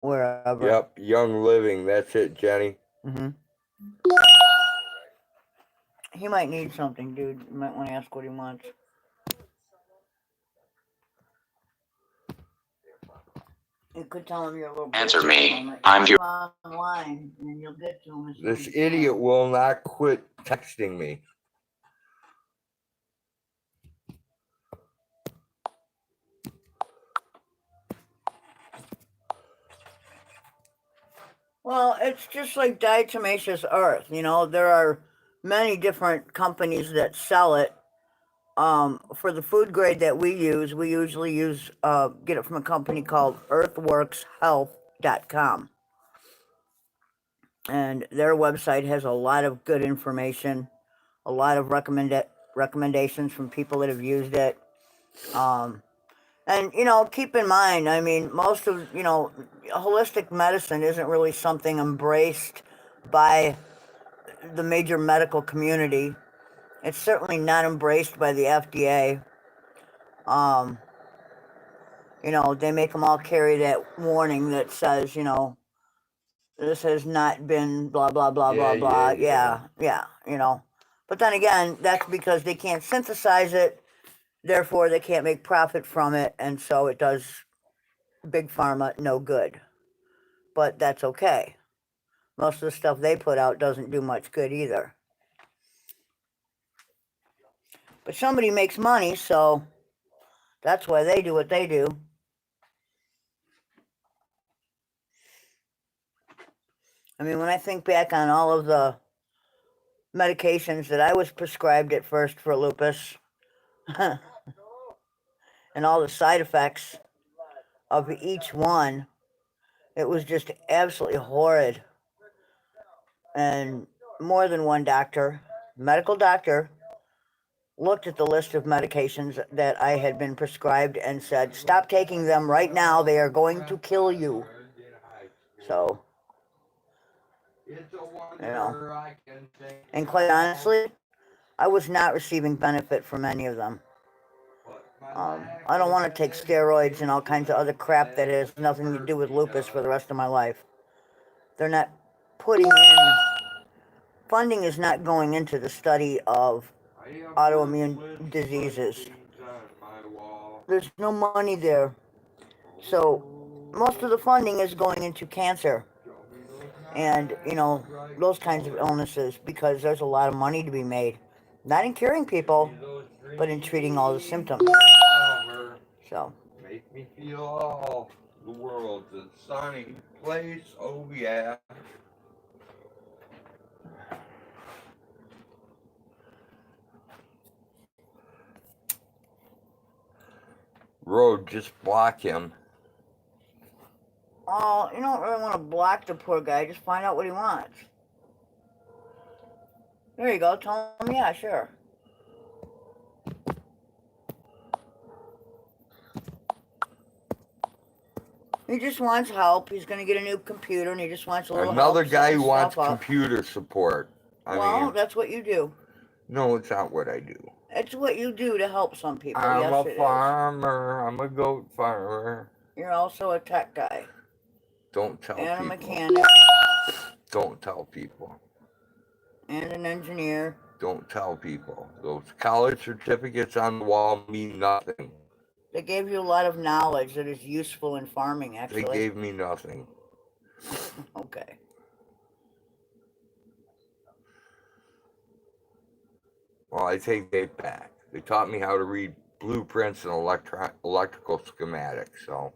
wherever. Yep, Young Living. That's it, Jenny. Mm-hmm. He might need something, dude. You might want to ask what he wants. You could tell him you're a little. Answer me. I'm I'm your. online, and you'll get to him. This idiot will not quit texting me. Well, it's just like diatomaceous earth. There are many different companies that sell it. For the food grade that we usually get it from a company called earthworkshealth.com. And their website has a lot of good information, a lot of recommendations from people that have used it. And, keep in mind, I mean, most of, holistic medicine isn't really something embraced by the major medical community. It's certainly not embraced by the FDA. They make them all carry that warning that says, this has not been blah, blah, blah, blah, blah. Yeah. But then again, that's because they can't synthesize it. Therefore, they can't make profit from it, and so it does Big Pharma no good. But that's okay. Most of the stuff they put out doesn't do much good either. But somebody makes money, so that's why they do what they do. I mean, when I think back on all of the medications that I was prescribed at first for lupus, and all the side effects of each one, it was just absolutely horrid. And more than one medical doctor, looked at the list of medications that I had been prescribed and said, stop taking them right now. They are going to kill you. So, It's a You know. wonder I can think And quite of, honestly, I was not receiving benefit from any of them. but my lack I don't of want to take steroids and all kinds of other crap that has nothing to do with lupus for the rest of my life. They're not putting in, funding is not going into the study of autoimmune diseases. There's no money there. So most of the funding is going into cancer and, you know, those kinds of illnesses because there's a lot of money to be made. Not in curing people, but in treating all the symptoms. So, Make me feel all the world's a sunny place, oh yeah. Road, just block him. oh, you don't really want to block the poor guy. Just find out what he wants. There you go. Tell him, yeah, sure. He just wants help. He's going to get a new computer, and he just wants a little Another help guy setting who wants stuff up. computer support. Well, that's what you do. No, it's not what I do. It's what you do to help some people. I'm Yes, a it is. farmer. I'm a goat farmer. You're also a tech guy Don't tell and a people. mechanic Don't tell people. and an engineer. Don't tell people. Those college certificates on the wall mean nothing. They gave you a lot of knowledge that is useful in farming, They actually. gave me nothing. Okay. Well, I take it back. They taught me how to read blueprints and electrical schematics, so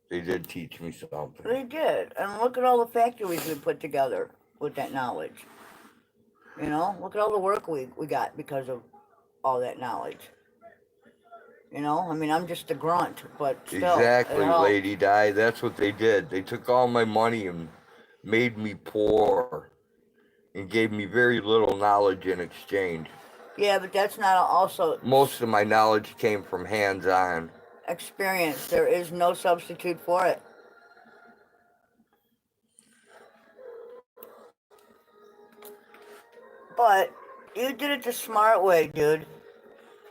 they did teach me something. They did. And look at all the factories we put together with that knowledge. You know, look at all the work we got because of all that knowledge. You know, I mean, I'm just a grunt, but still. Exactly, Lady Di. That's what they did. They took all my money and made me poor and gave me very little knowledge in exchange. Yeah, but that's not also Most of my knowledge came from hands-on. experience. There is no substitute for it. But you did it the smart way, dude.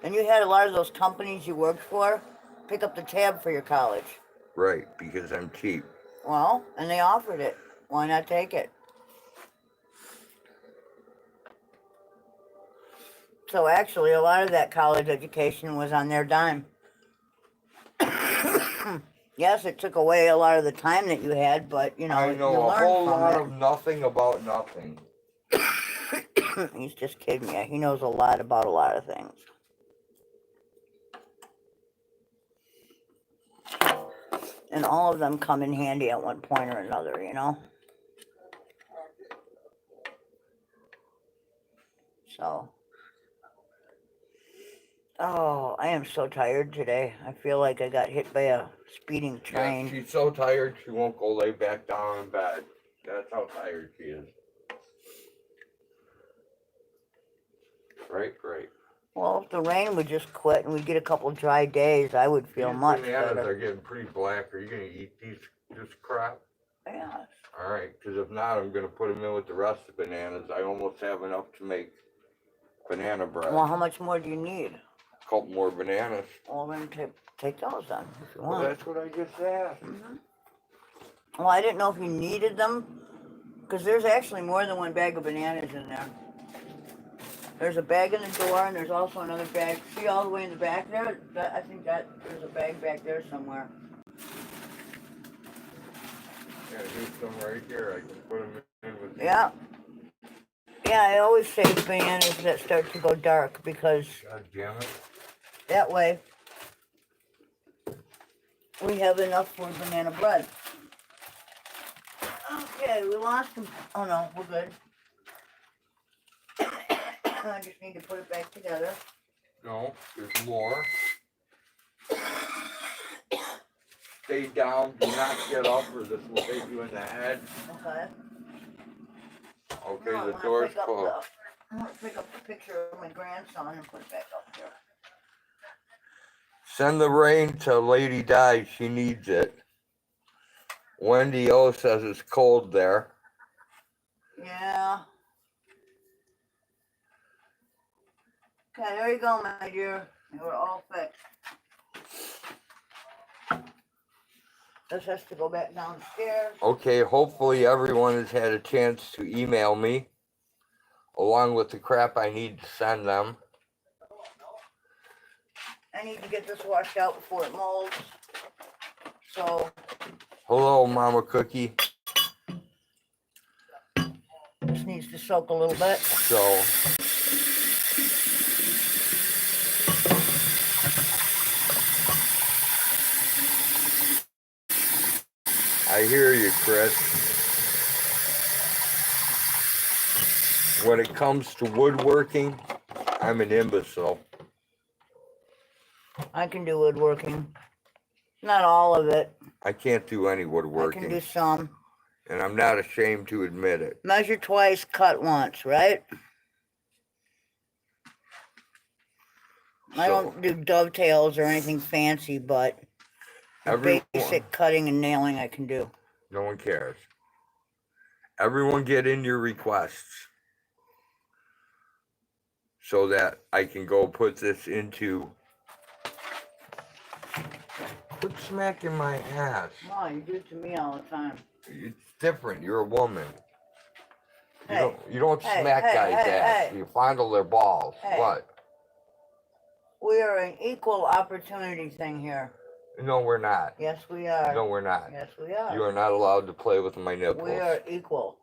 And you had a lot of those companies you worked for pick up the tab for your college. Right, because I'm cheap. Well, and they offered it. Why not take it? So actually, a lot of that college education was on their dime. Yes, it took away a lot of the time that you had, but, you know, I you know a learned whole from lot it. of nothing about nothing. He's just kidding you. He knows a lot about a lot of things. And all of them come in handy at one point or another, you know? So. Oh, I am so tired today. I feel like I got hit by a speeding train. Yeah, she's so tired she won't go lay back down in bed. That's how tired she is. Right. Well, if the rain would just quit and we get a couple dry days, I would feel These much bananas better. are getting pretty black. Are you gonna eat this crap? Yeah. All right, because if not, I'm gonna put them in with the rest of the bananas. I almost have enough to make banana bread. Well, how much more do you need? A couple more bananas. Well, then take those then, if you Well, want. that's what I just asked. Well, I didn't know if you needed them, because there's actually more than one bag of bananas in there. There's a bag in the door, and there's also another bag. See all the way in the back there? I think that there's a bag back there somewhere. Yeah, here's some right here. I can put them in with. Yeah. Yeah, I always save bananas that start to go dark, because God damn it. that way we have enough for banana bread. Okay, we lost them. Oh no, we're good. I just need to put it back together. No, there's more. Stay down. Do not get up, or this will hit you in the head. Okay. Okay, No, I the wanna door's pick up closed. I want to pick up the picture of my grandson and put it back up here. Send the rain to Lady Di. She needs it. Wendy O says it's cold there. Yeah. Okay, there you go, my dear. We're all fixed. This has to go back downstairs. Okay, hopefully everyone has had a chance to email me along with the crap I need to send them. I need to get this washed out before it molds. So Hello, Mama Cookie. this needs to soak a little bit. So, I hear you, Chris. When it comes to woodworking, I'm an imbecile. I can do woodworking. Not all of it. I can't do any I can woodworking, do some. and I'm not ashamed to admit it. Measure twice, cut once, right? I So, don't do dovetails or anything fancy, but the everyone, basic cutting and nailing I can do. no one cares. Everyone get in your requests so that I can go put this into. Quit smacking my ass. No, you do it to me all the time. It's different. You're a woman. Hey, You don't hey, smack hey, guys' hey, ass. hey. You fondle their balls. Hey. What? we are an equal opportunity thing here. No, we're not. Yes, we are. No, we're not. Yes, we are. You are not allowed to play with my nipples. We are equal.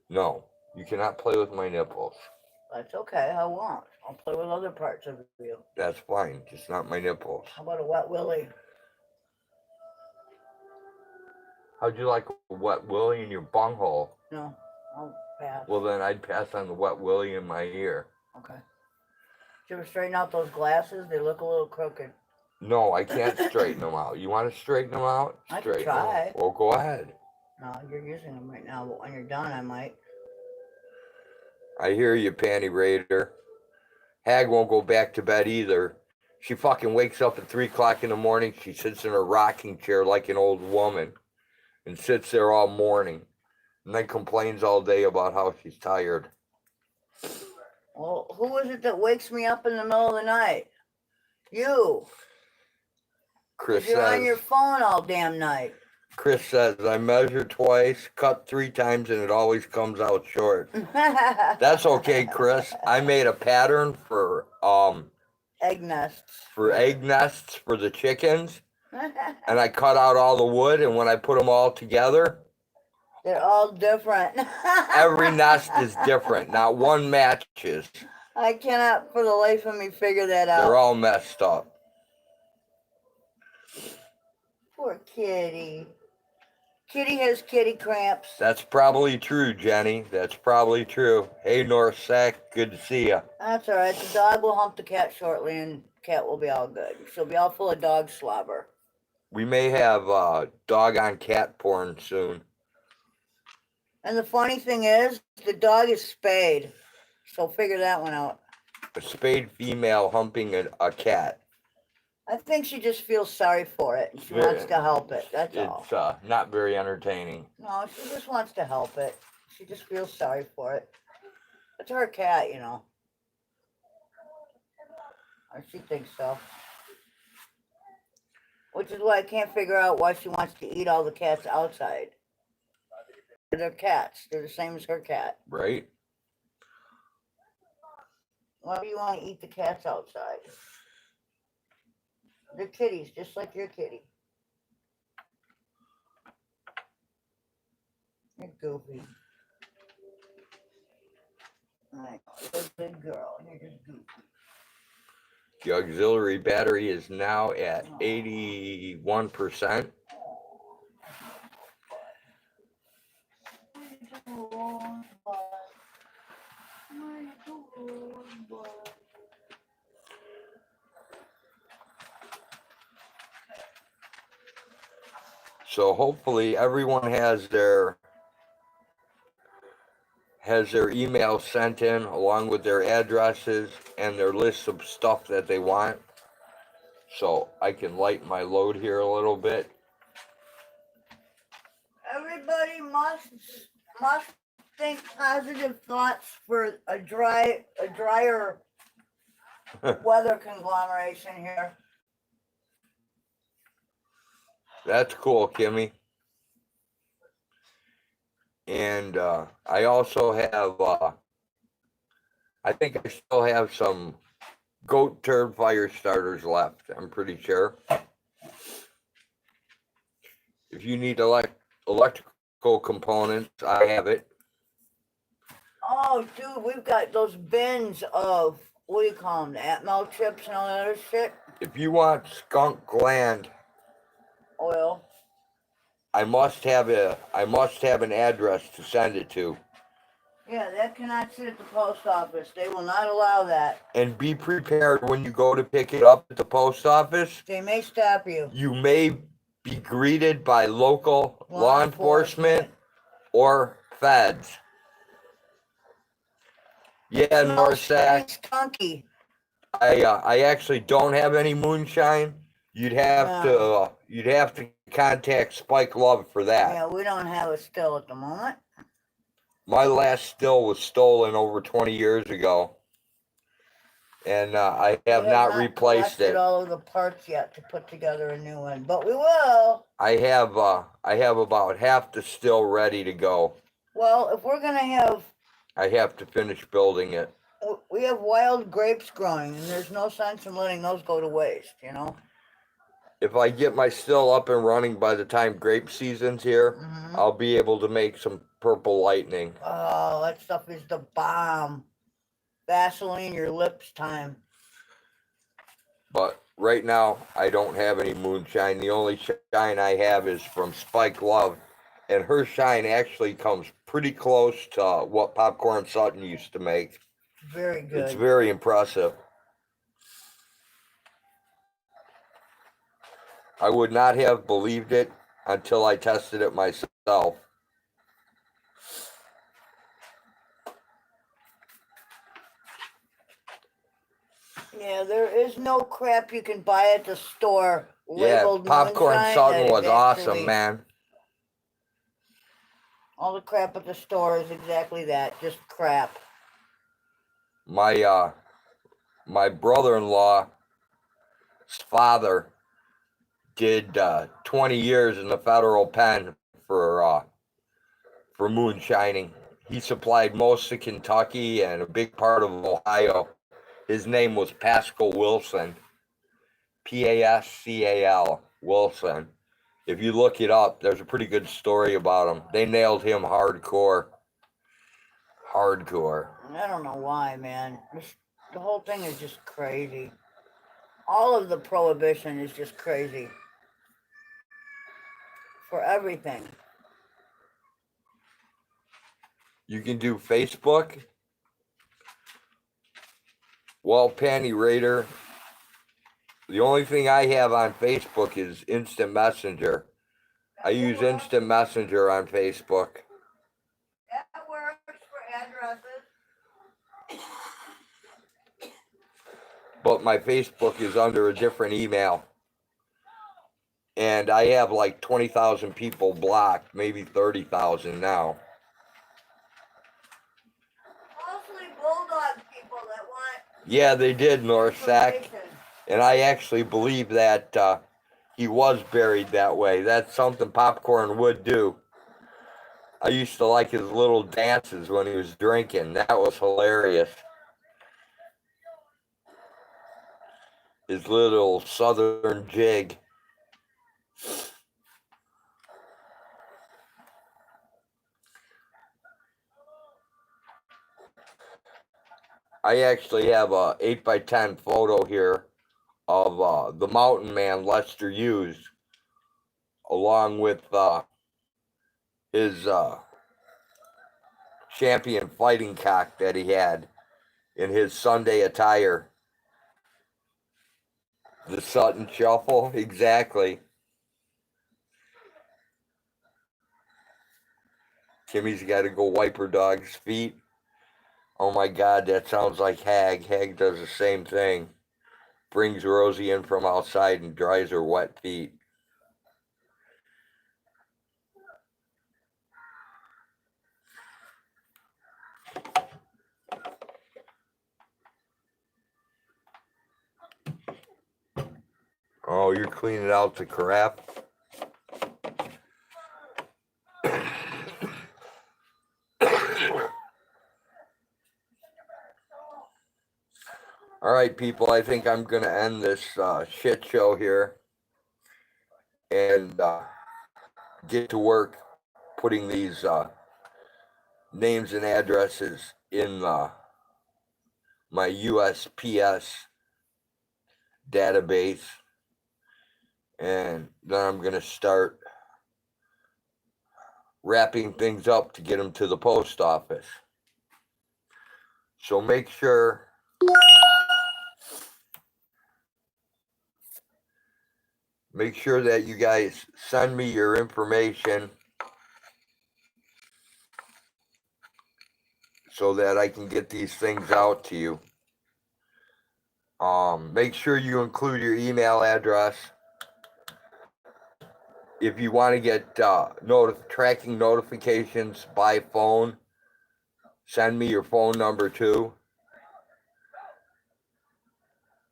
No, you cannot play with my nipples. That's okay. I won't. I'll play with other parts of you. That's fine. Just not my nipples. How about a wet willy? How'd you like a wet willy in your bunghole? No, I'll pass. Well, then I'd pass on the wet willy in my ear. Okay. Did you ever straighten out those glasses? They look a little crooked. No, I can't straighten them out. You want to straighten them out? I can Straighten them try. out. Well, go ahead. No, you're using them right now, but when you're done, I might. I hear you, Panty Raider. Hag won't go back to bed either. She fucking wakes up at 3 o'clock in the morning. She sits in her rocking chair like an old woman and sits there all morning and then complains all day about how she's tired. Well, who is it that wakes me up in the middle of the night? You. Chris You're on says, your phone all damn night. Chris says, I measure twice, cut 3 times, and it always comes out short. That's okay, Chris. I made a pattern for egg nests. egg nests for the chickens, and I cut out all the wood, and when I put them all together, They're all different. every nest is different. Not one matches. I cannot for the life of me figure that out. They're all messed up. Poor kitty. Kitty has kitty cramps. That's probably true, Jenny. That's probably true. Hey, North Sack, good to see ya. That's all right. The dog will hump the cat shortly, and cat will be all good. She'll be all full of dog slobber. We may have dog on cat porn soon. And the funny thing is, the dog is spayed. So figure that one out. A spayed female humping a cat. I think she just feels sorry for it, and she Yeah. wants to help it. That's all. It's not very entertaining. No, she just wants to help it. She just feels sorry for it. It's her cat, you know. Or she thinks so. Which is why I can't figure out why she wants to eat all the cats outside. They're cats. They're the same as her cat. Right? Why do you want to eat the cats outside? They're kitties, just like your kitty. You're goofy. Alright, you're a good girl. You're just goofy. The auxiliary battery is now at 81%. So hopefully everyone has their email sent in along with their addresses and their lists of stuff that they want. So I can lighten my load here a little bit. Everybody must think positive thoughts for a drier weather conglomeration here. That's cool, Kimmy. And I also have, I think I still have some goat turd fire starters left. I'm pretty sure. If you need electrical components, I have it. Oh, dude, we've got those bins of, what do you call them, the Atmel chips and all that other shit? If you want skunk gland, Oil. I must have an address to send it to. Yeah, that cannot sit at the post office. They will not allow that. And be prepared when you go to pick it up at the post office. They may stop you. You may be greeted by local law enforcement or feds. Yeah, Smells pretty Norsac. skunky. I actually don't have any moonshine. You'd have to contact Spike Love for that. Yeah, we don't have a still at the moment. My last still was stolen over 20 years ago, and I have We not replaced collected it. all of the parts yet to put together a new one, but we will. I have about half the still ready to go. Well, if we're gonna have, I have to finish building it. we have wild grapes growing, and there's no sense in letting those go to waste, you know? If I get my still up and running by the time grape season's here, Mhm. I'll be able to make some purple lightning. Oh, that stuff is the bomb. Vaseline your lips time. But right now, I don't have any moonshine. The only shine I have is from Spike Love, and her shine actually comes pretty close to what Popcorn Sutton used to make. Very good. It's very impressive. I would not have believed it until I tested it myself. Yeah, there is no crap you can buy at the store Yeah, labeled Popcorn moonshine Sutton that was is awesome, actually- man. All the crap at the store is exactly that, just crap. My brother-in-law's father did 20 years in the federal pen for moonshining. He supplied most of Kentucky and a big part of Ohio. His name was Pascal Wilson, Pascal Wilson. If you look it up, there's a pretty good story about him. They nailed him hardcore. Hardcore. I don't know why, man. The whole thing is just crazy. All of the prohibition is just crazy. For everything. You can do Facebook. Well, Panty Raider, the only thing I have on Facebook is Instant Messenger. I use Instant Messenger on Facebook. That works for addresses. But my Facebook is under a different email. And I have like 20,000 people blocked, maybe 30,000 now. Mostly bulldog people that want Yeah, they did, Norsac. information. And I actually believe that he was buried that way. That's something Popcorn would do. I used to like his little dances when he was drinking. That was hilarious. His little southern jig. I actually have a 8x10 photo here of the mountain man Lester Hughes, along with his champion fighting cock that he had in his Sunday attire. The Sutton Shuffle, exactly. Kimmy's got to go wipe her dog's feet. Oh my God, that sounds like Hag. Hag does the same thing. Brings Rosie in from outside and dries her wet feet. Oh, you're cleaning out the crap? All right, people, I think I'm going to end this shit show here and get to work putting these names and addresses in my USPS database. And then I'm going to start wrapping things up to get them to the post office. So make sure that you guys send me your information so that I can get these things out to you. Make sure you include your email address. If you want to get tracking notifications by phone, send me your phone number too.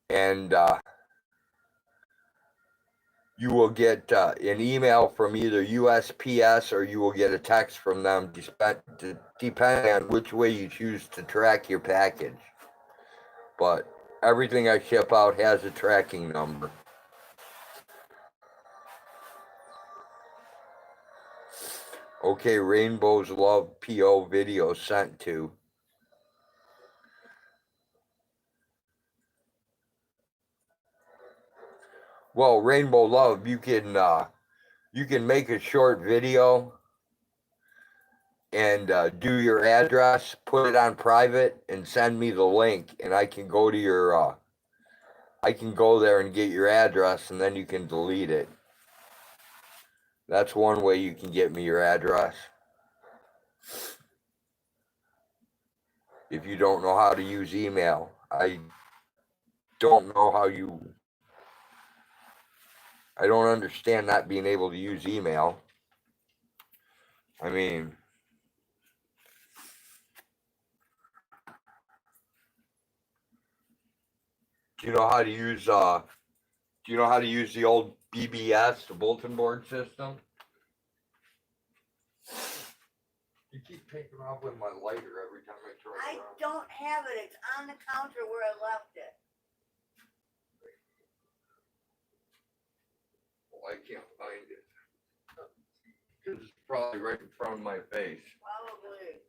And you will get an email from either USPS or you will get a text from them, depending on which way you choose to track your package. But everything I ship out has a tracking number. Okay, Rainbow's Love PO video sent to. Well, Rainbow Love, you can make a short video and do your address, put it on private, and send me the link, and I can go to your I can go there and get your address, and then you can delete it. That's one way you can get me your address. If you don't know how to use email, I don't understand not being able to use email. I mean, do you know how to use the old BBS, the bulletin board system? You keep taking off with my lighter every time I turn I around. don't have it. It's on the counter where I left it. Well, I can't find it. It's probably right in front of my face. Probably.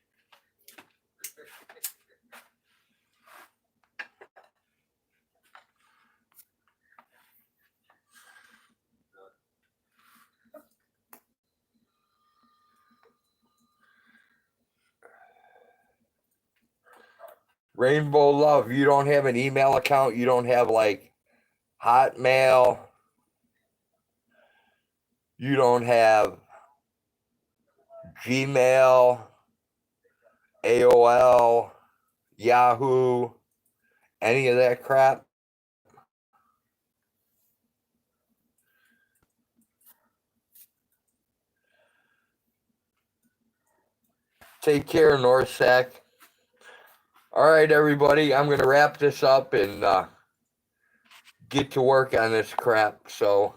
Rainbow Love, you don't have an email account? You don't have like Hotmail? You don't have Gmail, AOL, Yahoo, any of that crap? Take care, Norsac. All right, everybody, I'm going to wrap this up and get to work on this crap. So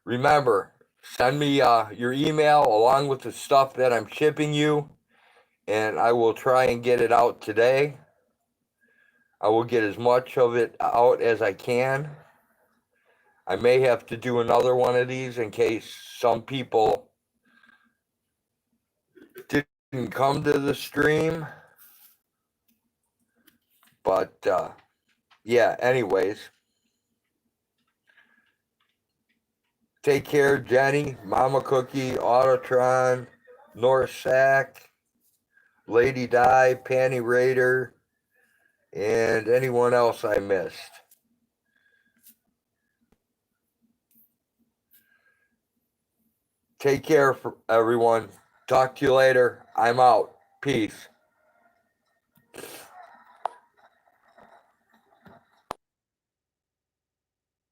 remember, send me your email along with the stuff that I'm shipping you, and I will try and get it out today. I will get as much of it out as I can. I may have to do another one of these in case some people didn't come to the stream. But yeah, anyways. Take care, Jenny, Mama Cookie, Autotron, Norsac, Lady Di, Panty Raider, and anyone else I missed. Take care, everyone. Talk to you later. I'm out. Peace.